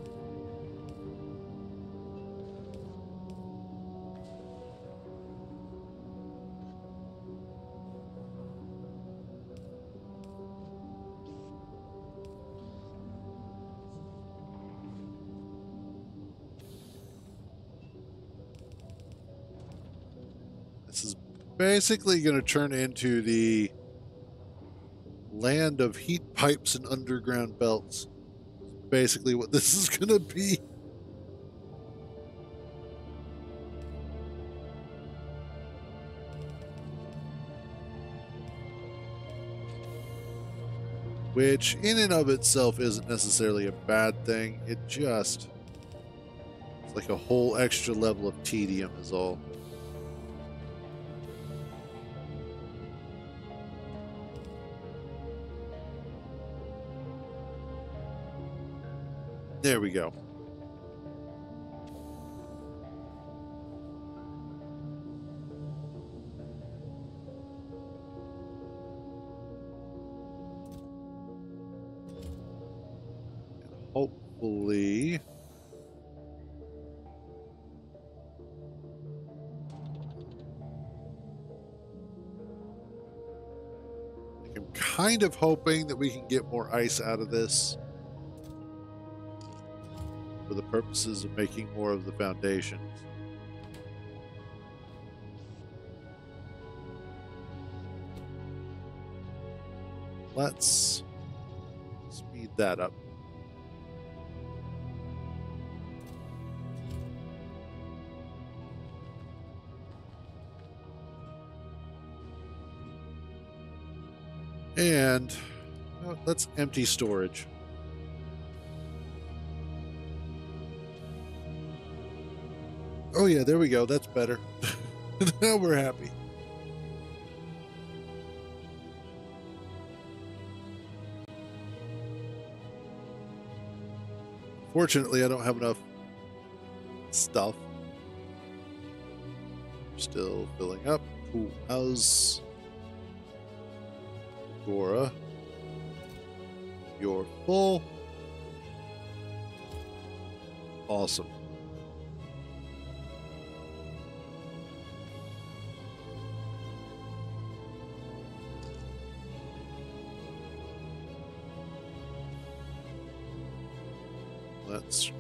This is basically going to turn into the land of heat pipes and underground belts. Basically what this is going to be. Which in and of itself isn't necessarily a bad thing. It just... it's like a whole extra level of tedium is all. There we go. And hopefully... I'm kind of hoping that we can get more ice out of this for the purposes of making more of the foundations. Let's speed that up. And let's empty storage. Oh yeah, there we go. That's better. Now we're happy. Fortunately, I don't have enough stuff. Still filling up. Cool. How's Gora? You're full. Awesome. Let's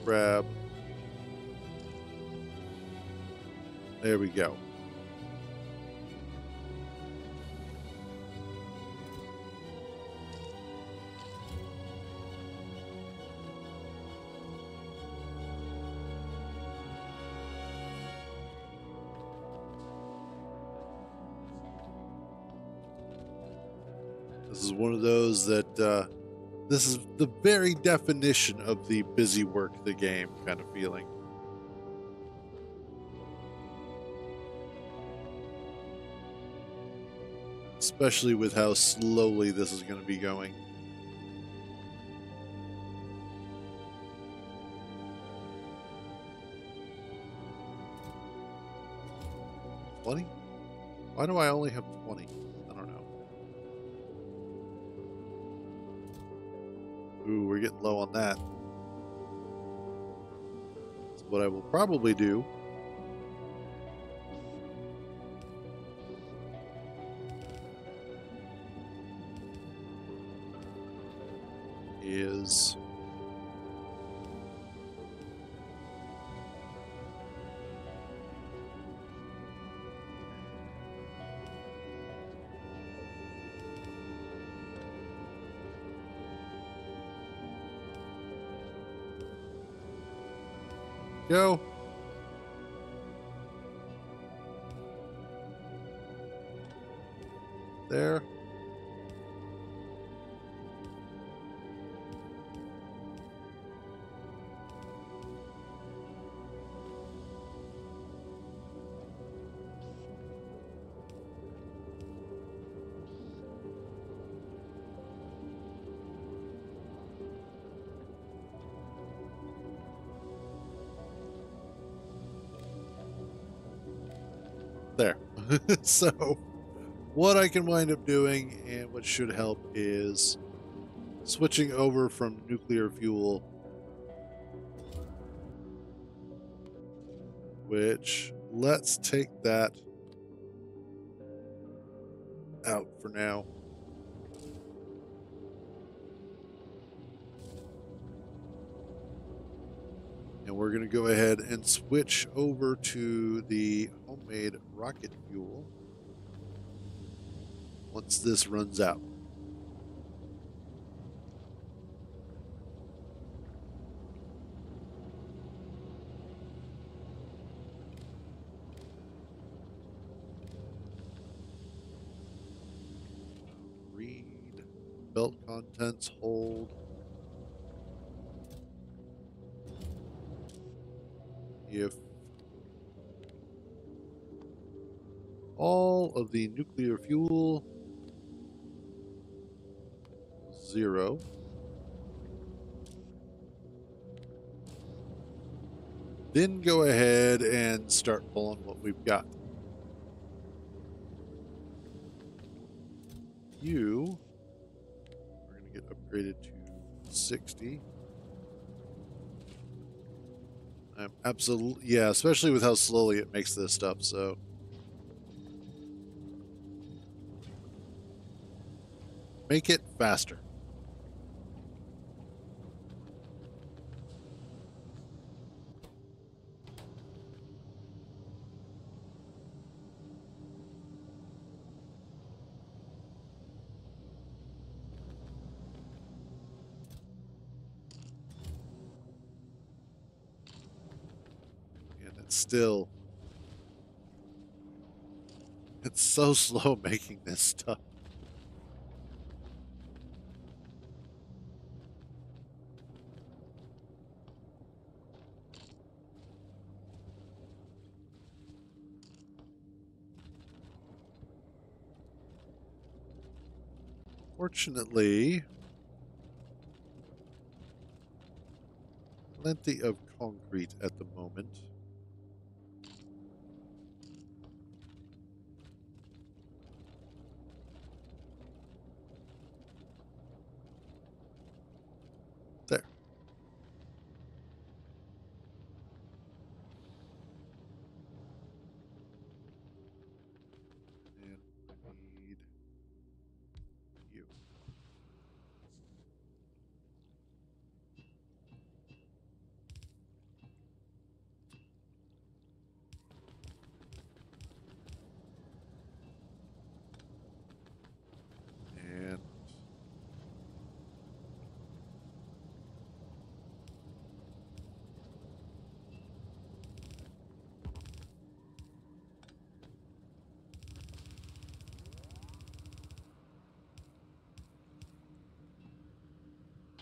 grab. There we go. This is one of those that this is the very definition of the busy work the game kind of feeling. Especially with how slowly this is going to be going. $20? Why do I only have 20? I don't know. Ooh, we're getting low on that. So what I will probably do is go. There. There. So what I can wind up doing and what should help is switching over from nuclear fuel, which let's take that out for now. And we're going to go ahead and switch over to the homemade rocket fuel once this runs out. Read. Belt contents, hold. If all of the nuclear fuel 0, then go ahead and start pulling what we've got. You are going to get upgraded to 60. I'm absolutely, yeah, especially with how slowly it makes this stuff, so. Make it faster. Still, it's so slow making this stuff. Fortunately, plenty of concrete at the moment. There. And I need you.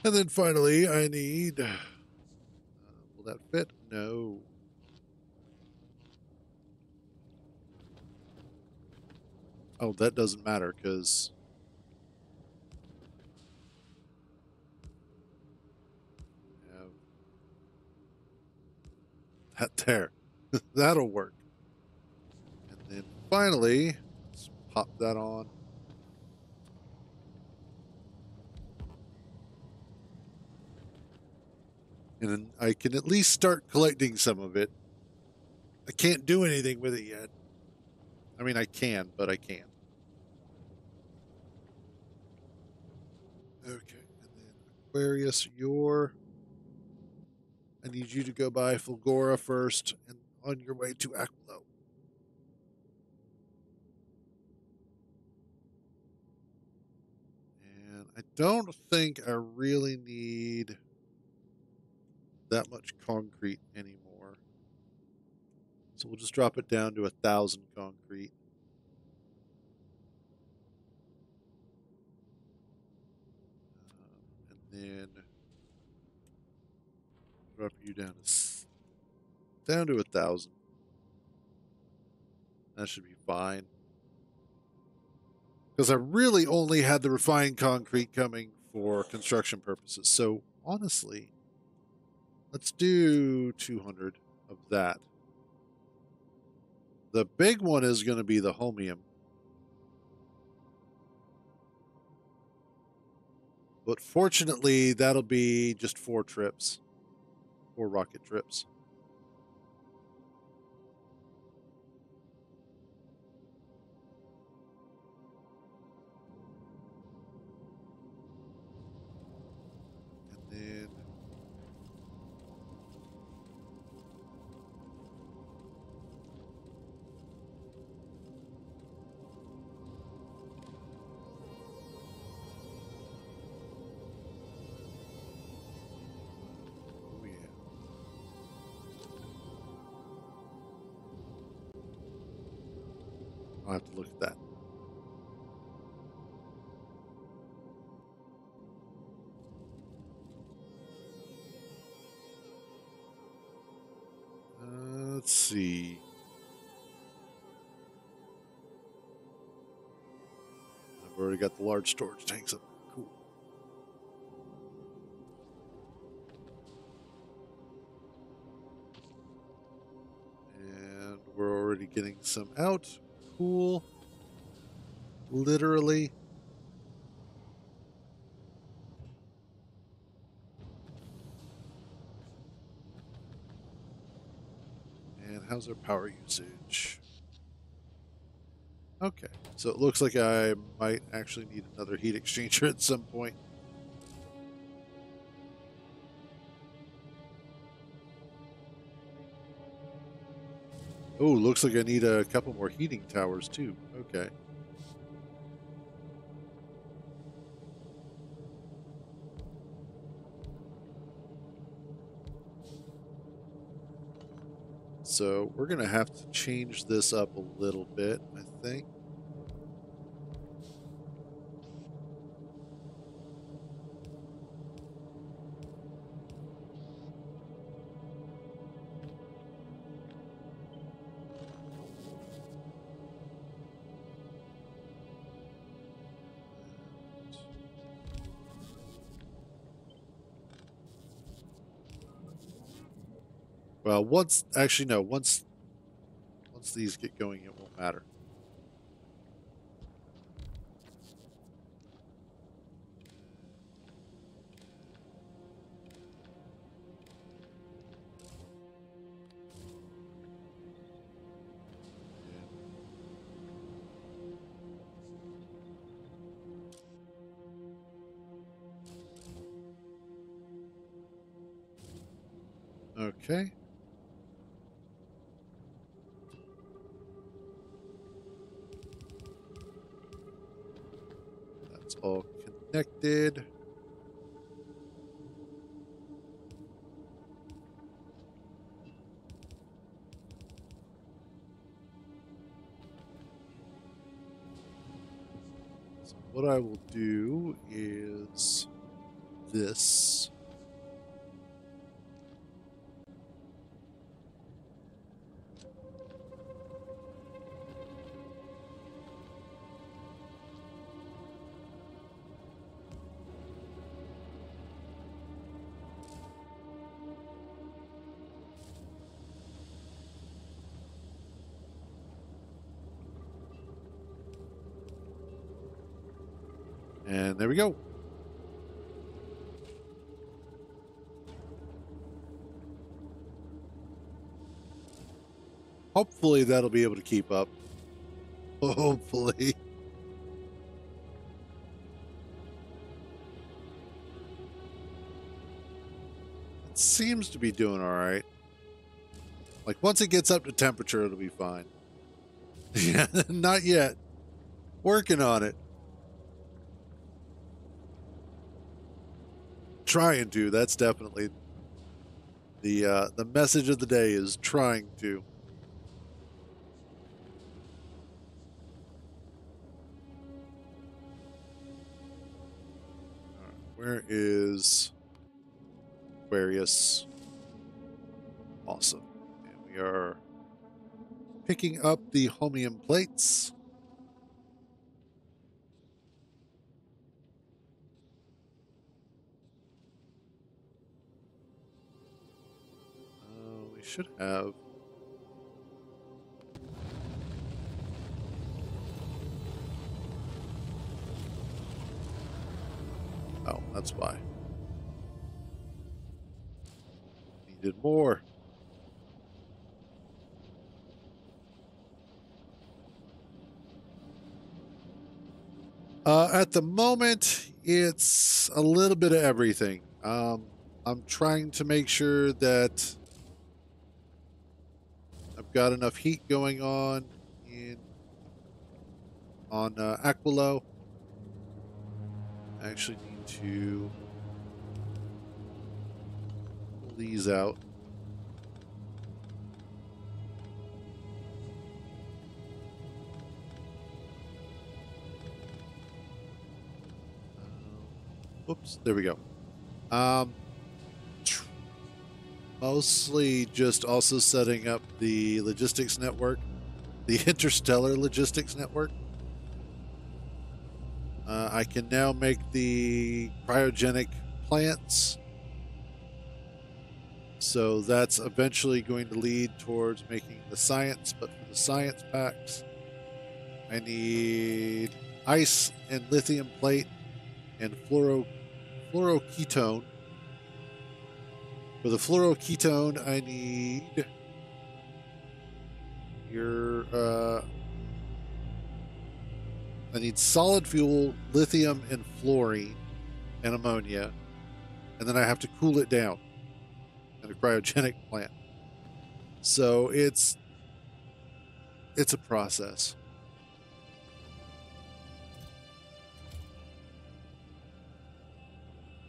And then finally, I need. Will that fit? No. Oh, that doesn't matter because I have that there. That'll work. And then finally, let's pop that on. And then I can at least start collecting some of it. I can't do anything with it yet. I mean, I can, but I can't. Okay, and then Aquarius, I need you to go by Fulgora first and on your way to Aquilo. And I don't think I really need that much concrete anymore. So we'll just drop it down to 1,000 concrete. And then drop you down to 1,000. That should be fine. Because I really only had the refined concrete coming for construction purposes. So honestly, let's do 200 of that. The big one is going to be the holmium. But fortunately, that'll be just 4 trips. 4 rocket trips. And then oh yeah. I'll have to look at that. Let's see. I've already got the large storage tanks up. Cool. And we're already getting some out. Cool. Literally. And how's our power usage? Okay, so it looks like I might actually need another heat exchanger at some point. Oh, looks like I need a couple more heating towers too. Okay. So we're going to have to change this up a little bit, I think. Well, once actually no, once these get going, it won't matter. Okay. That's all connected. So what I will do is this. And there we go. Hopefully that'll be able to keep up. Hopefully. It seems to be doing all right. Like once it gets up to temperature, it'll be fine. Yeah, not yet. Working on it. Trying to. That's definitely the message of the day is trying to. Where is Aquarius? Awesome. And we are picking up the homium plates. We should have. Oh, that's why. Needed more. At the moment, it's a little bit of everything. I'm trying to make sure that I've got enough heat going on Aquilo. I actually need to pull these out. Whoops, there we go. Mostly just also setting up the logistics network, the interstellar logistics network. I can now make the cryogenic plants. So that's eventually going to lead towards making the science, but for the science packs, I need ice and lithium plate and fluoroketone. For the fluoroketone, I need I need solid fuel, lithium, and fluorine, and ammonia, and then I have to cool it down in a cryogenic plant. So it's a process.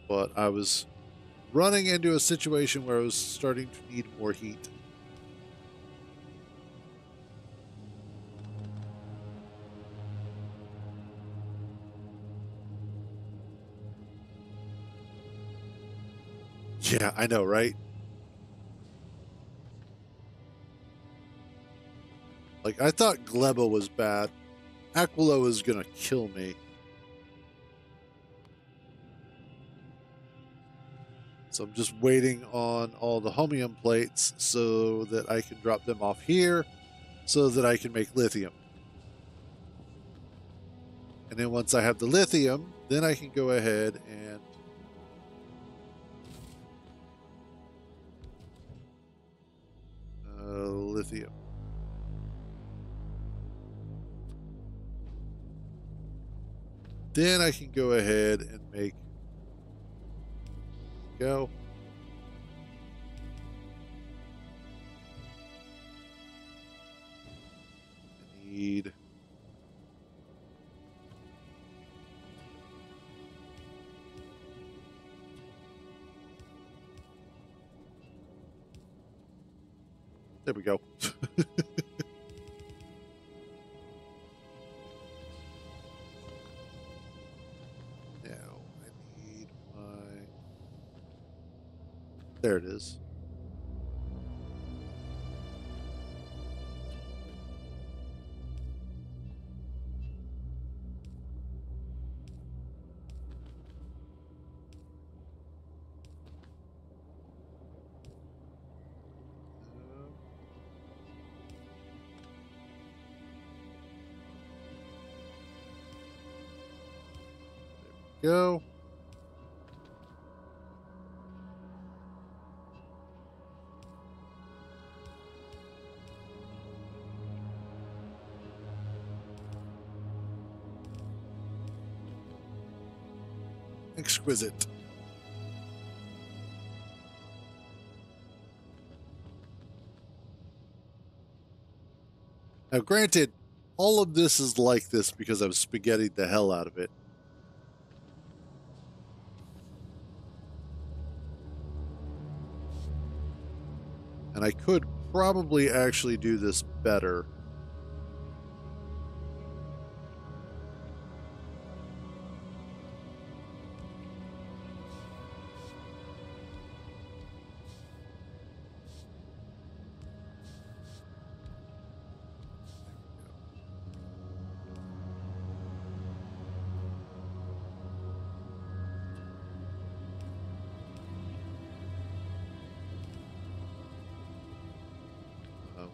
But I was running into a situation where I was starting to need more heat. Yeah, I know, right? Like, I thought Gleba was bad. Aquilo is gonna kill me. So I'm just waiting on all the homium plates so that I can drop them off here so that I can make lithium. And then once I have the lithium, then I can go ahead and lithium. Then I can go ahead and make go. I need there we go. Now I need my there it is. Go. Exquisite. Now, granted, all of this is like this because I've spaghettied the hell out of it. And I could probably actually do this better.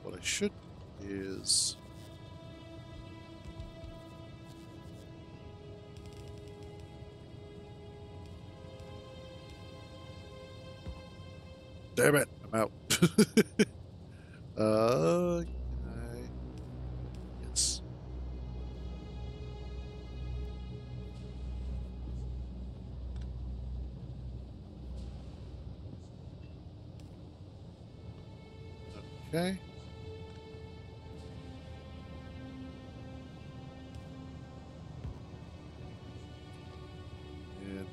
What I should do is damn it, I'm out. Yes. Okay. And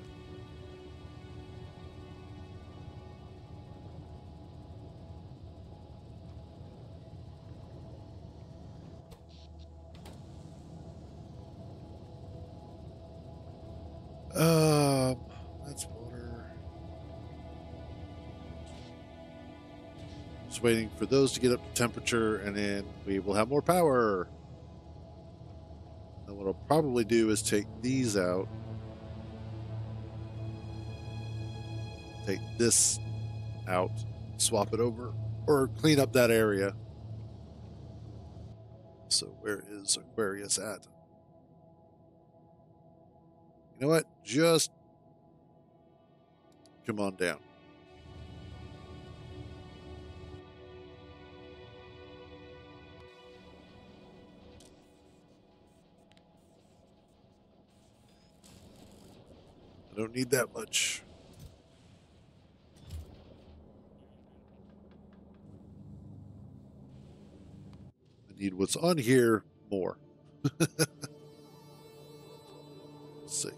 that's water. Just waiting for those to get up to temperature, and then we will have more power. And what I'll probably do is take these out. Take this out, swap it over, or clean up that area. So where is Aquarius at? You know what? Just come on down. I don't need that much. I need what's on here more. Let's see.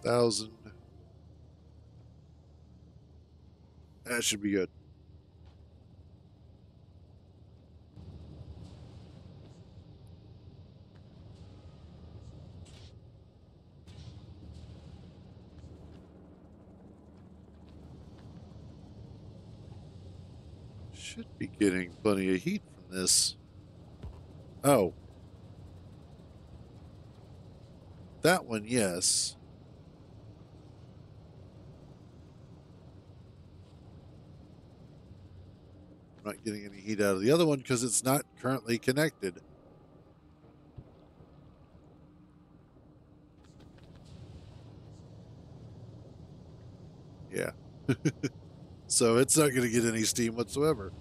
1,000. That should be good. should be getting plenty of heat from this. Oh. That one, yes. I'm not getting any heat out of the other one because it's not currently connected. Yeah. So it's not going to get any steam whatsoever.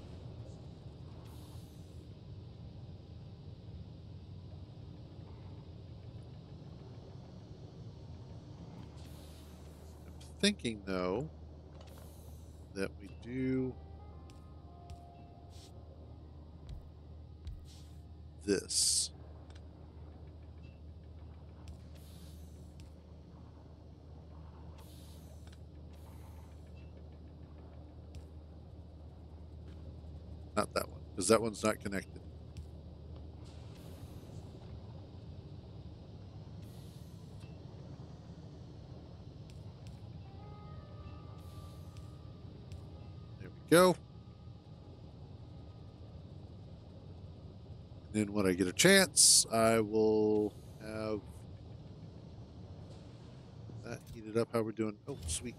I'm thinking, though, that we do this. Not that one, because that one's not connected. There we go. And then when I get a chance, I will have that heated up. How we're doing? Oh, sweet.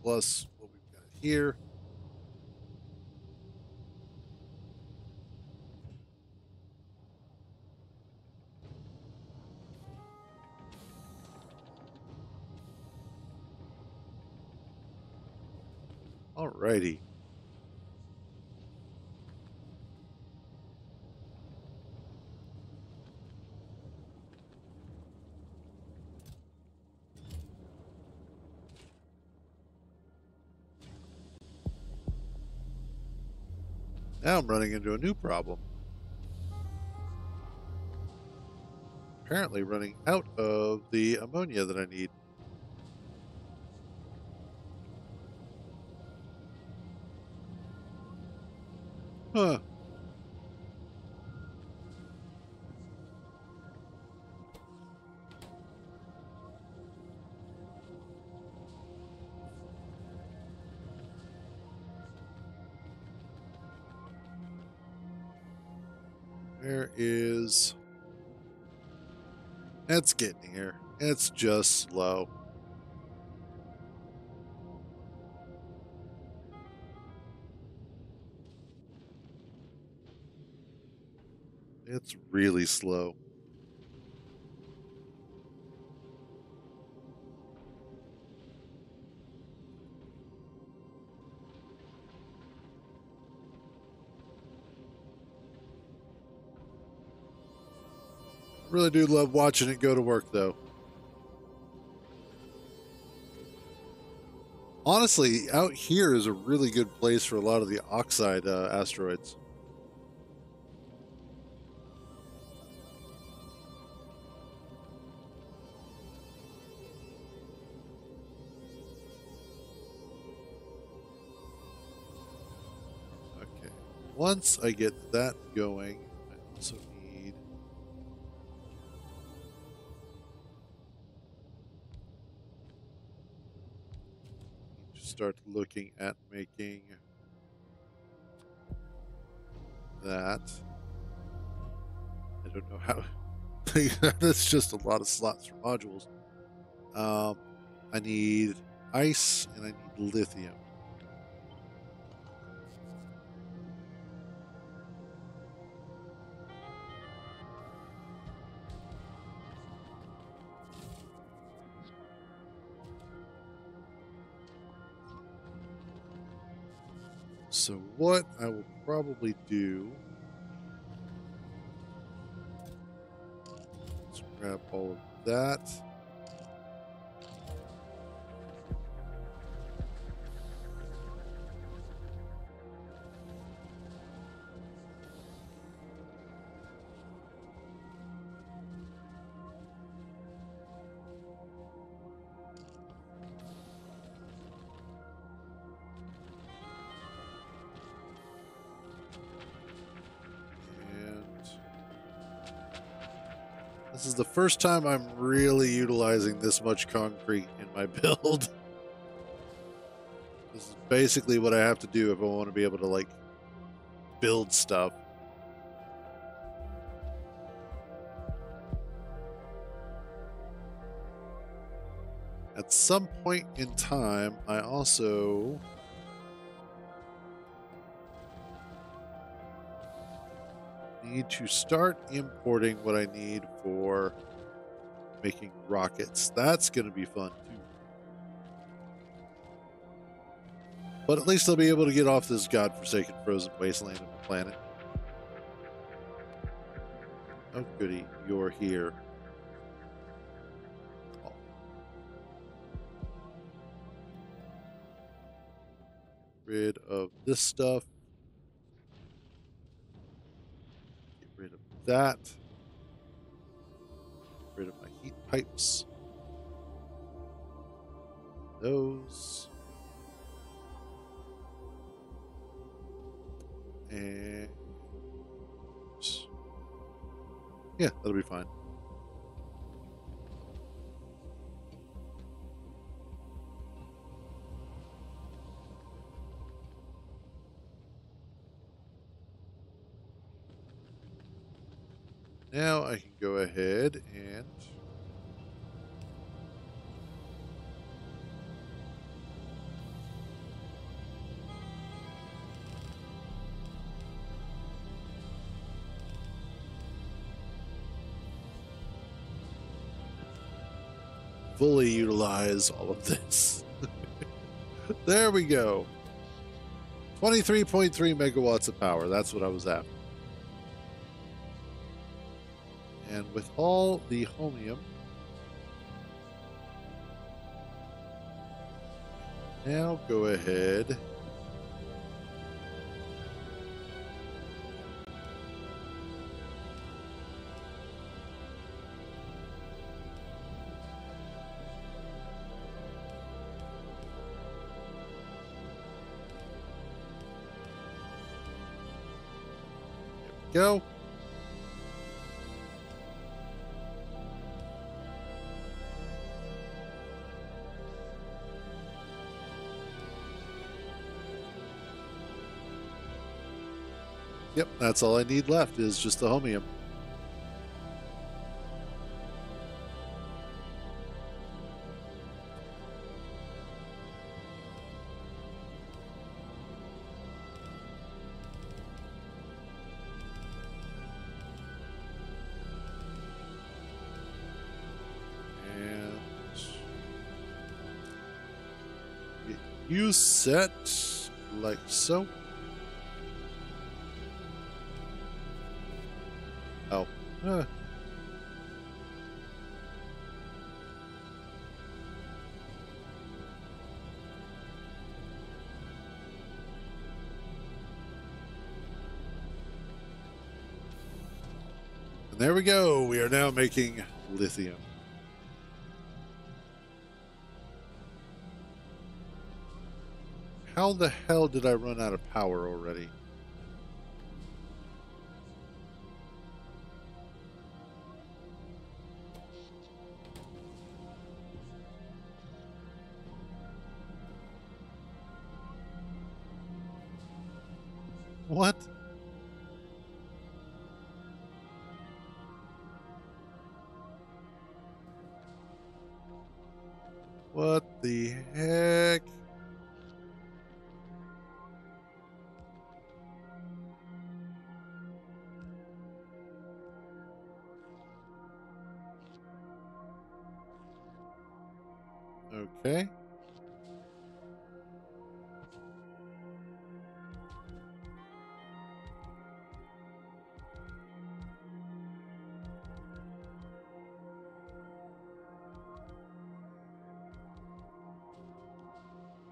Plus what we've got here. Alrighty. Now I'm running into a new problem. Apparently running out of the ammonia that I need. Huh. Where is... It's getting here. It's just slow. It's really slow. Really do love watching it go to work, though. Honestly, out here is a really good place for a lot of the oxide asteroids. Okay. Once I get that going, I also need... to start looking at making that. I don't know how. That's just a lot of slots for modules. I need ice and I need lithium. So what I will probably do, let's grab all of that. This is the first time I'm really utilizing this much concrete in my build. This is basically what I have to do if I want to be able to like build stuff. At some point in time, I also need to start importing what I need for making rockets. That's going to be fun too. But at least I'll be able to get off this godforsaken frozen wasteland of a planet. Oh, goody, you're here. Oh. Rid of this stuff. Get rid of that. Get rid of my heat pipes. Those. And yeah, that'll be fine. Now I can go ahead and fully utilize all of this. There we go. 23.3 megawatts of power. That's what I was after. And with all the homium, now go ahead . Go. Yep, that's all I need left is just the homium. You set like so. Oh. And there we go. We are now making lithium. How the hell did I run out of power already? What? What the heck? Okay.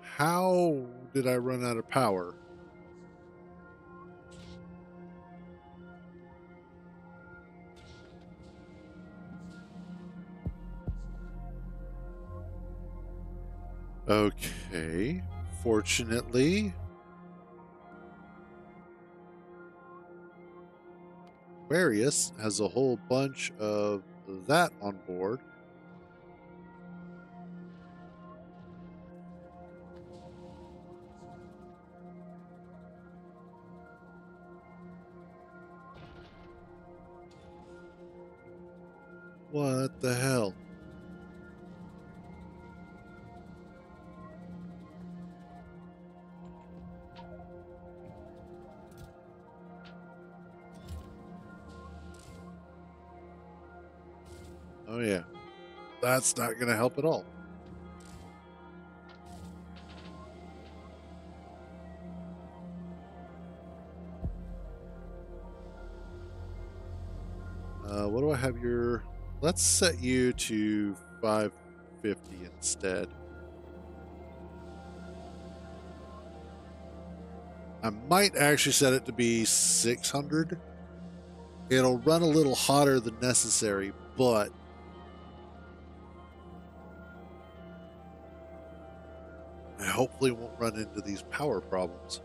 How did I run out of power? Okay. Fortunately, Aquarius has a whole bunch of that on board. What the hell? Oh yeah. That's not going to help at all. What do I have your... Let's set you to 550 instead. I might actually set it to be 600. It'll run a little hotter than necessary, but I hopefully won't run into these power problems.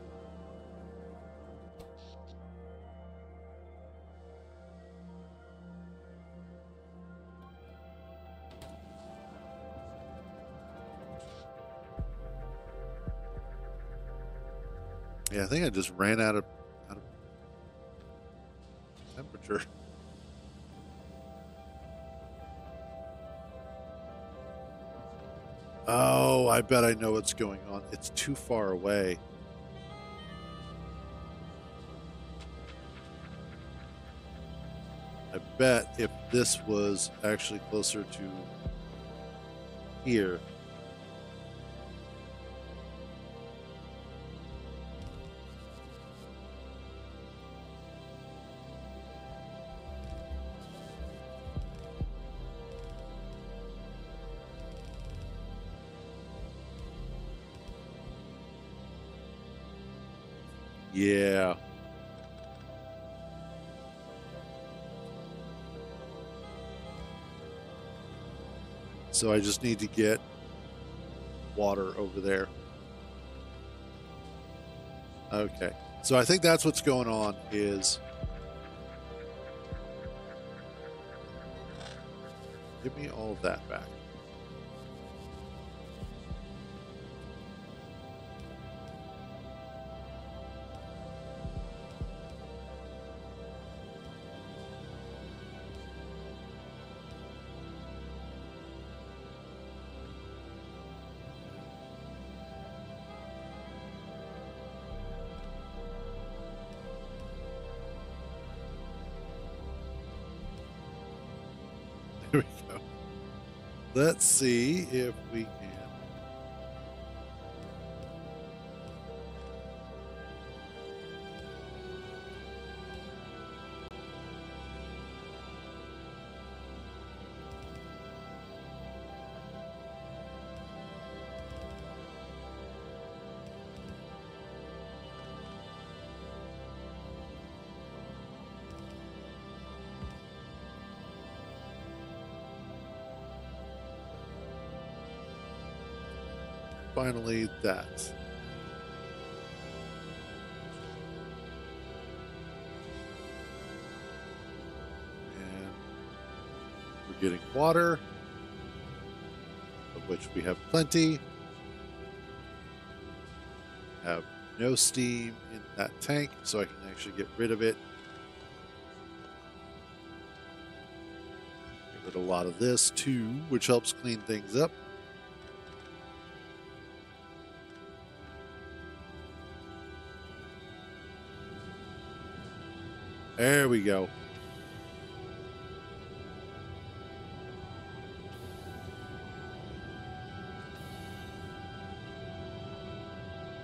Yeah, I think I just ran out of temperature. Oh, I bet I know what's going on. It's too far away. I bet if this was actually closer to here. Yeah. So I just need to get water over there. Okay. So I think that's what's going on is... Give me all of that back. There we go. Let's see if we can. Finally, that. And we're getting water, of which we have plenty. Have no steam in that tank, so I can actually get rid of it. Get rid of a lot of this too, which helps clean things up. There we go.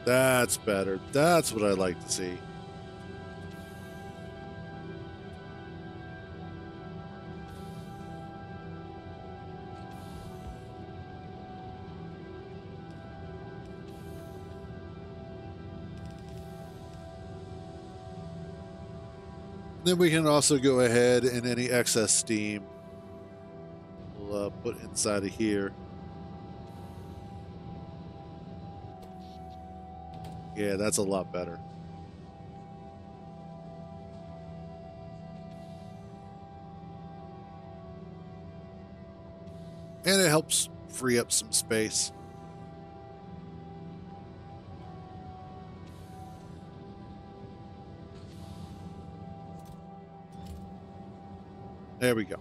That's better. That's what I like to see. Then we can also go ahead and any excess steam we'll put inside of here. Yeah, that's a lot better. And it helps free up some space. There we go.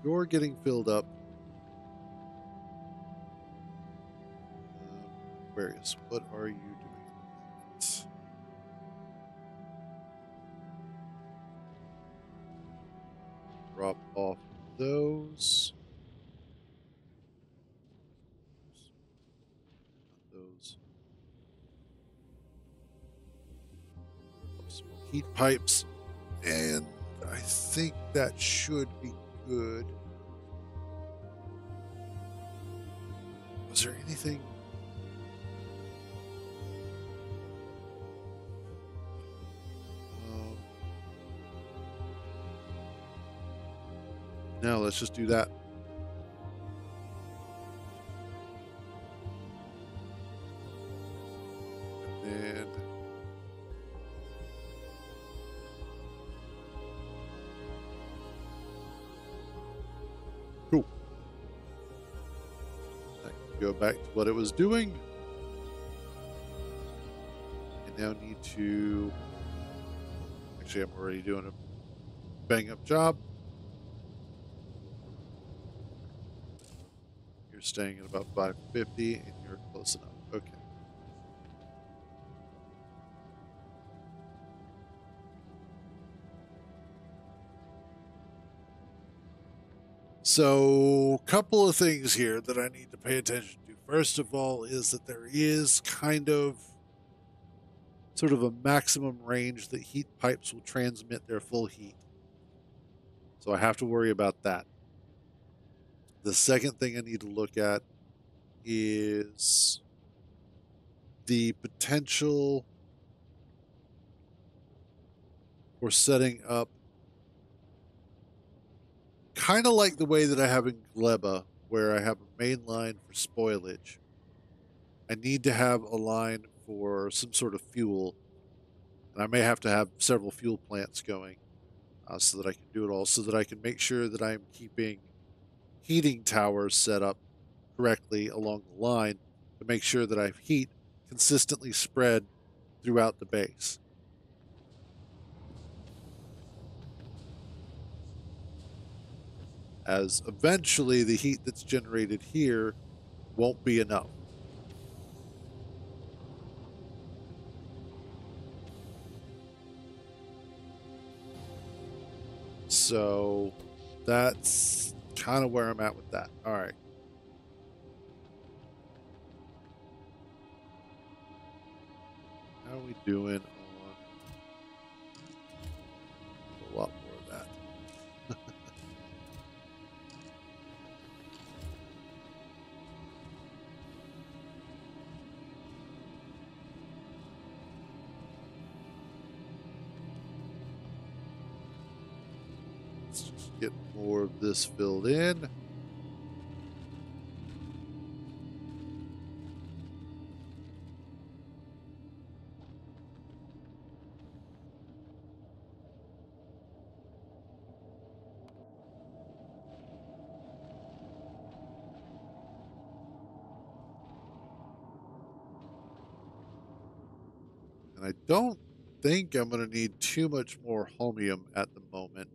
You're getting filled up. Aquarius, what are you doing? Drop off those. Those. Some heat pipes. And I think that should be good. Was there anything? No, let's just do that. And cool. I can go back to what it was doing. I now need to. Actually, I'm already doing a bang up job. You're staying at about 550 and you're close enough. Okay. So, a couple of things here that I need to pay attention to. First of all, is that there is kind of sort of a maximum range that heat pipes will transmit their full heat. So I have to worry about that. The second thing I need to look at is the potential for setting up kind of like the way that I have in Gleba, where I have a main line for spoilage. I need to have a line for some sort of fuel, and I may have to have several fuel plants going so that I can do it all, so that I can make sure that I'm keeping heating towers set up correctly along the line to make sure that I have heat consistently spread throughout the base. As eventually the heat that's generated here won't be enough. So that's kind of where I'm at with that. All right. How are we doing on a lot more of that? Let's just get more of this filled in. And I don't think I'm going to need too much more homium at the moment.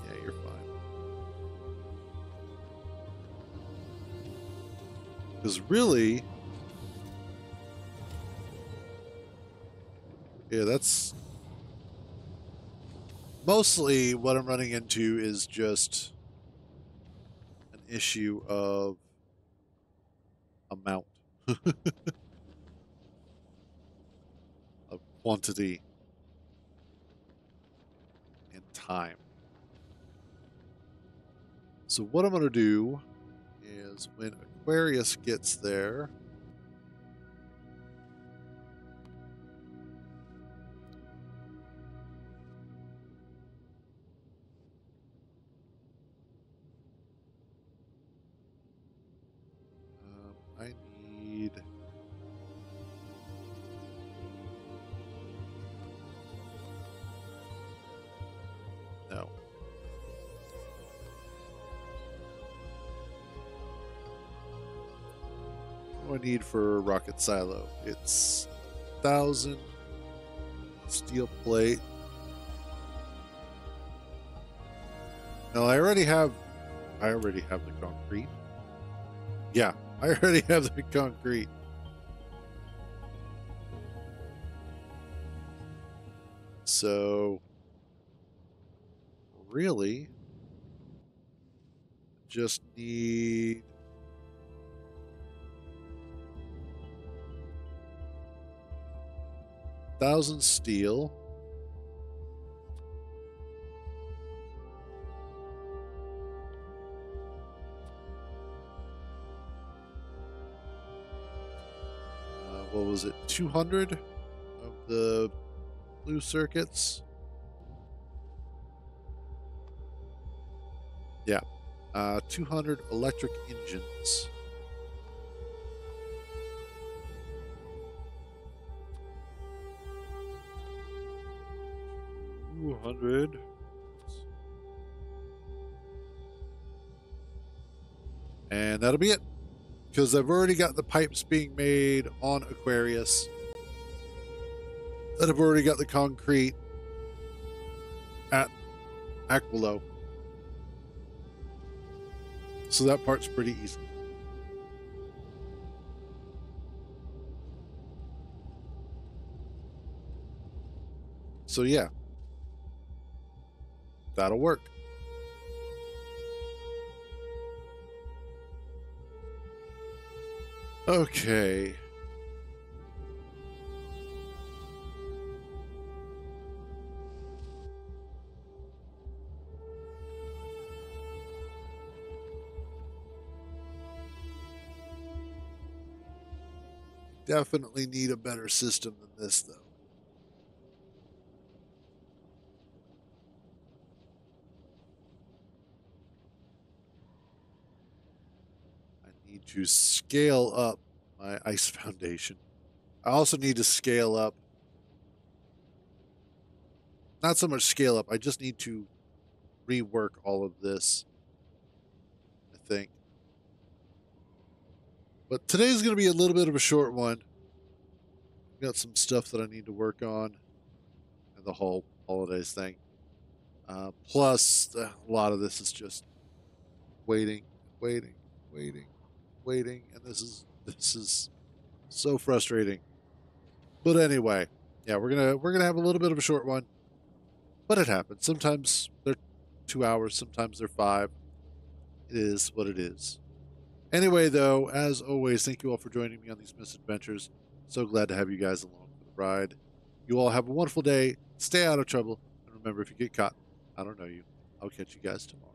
Yeah, you're fine. Because really, yeah, that's mostly what I'm running into is just an issue of amount, of quantity, and time. So what I'm going to do is when Aquarius gets there, I need no. do I need for rocket silo? It's 1,000 steel plate. No, I already have the concrete. Yeah, I already have the concrete. So really just need 1,000 steel. What was it? 200 of the blue circuits. Yeah. 200 electric engines. 200. And that'll be it. Because I've already got the pipes being made on Aquarius. That I've already got the concrete at Aquilo. So that part's pretty easy. So yeah, that'll work. Okay. Definitely need a better system than this, though. I need to scale up my ice foundation. I also need to scale up. Not so much scale up. I just need to rework all of this, I think. But today's going to be a little bit of a short one. I've got some stuff that I need to work on, and the whole holidays thing. Plus, a lot of this is just waiting, and this is so frustrating. But anyway, yeah, we're gonna have a little bit of a short one, but it happens. Sometimes they're 2 hours, sometimes they're 5. It is what it is. Anyway, though, as always, thank you all for joining me on these misadventures. So glad to have you guys along for the ride. You all have a wonderful day. Stay out of trouble. And remember, if you get caught, I don't know you. I'll catch you guys tomorrow.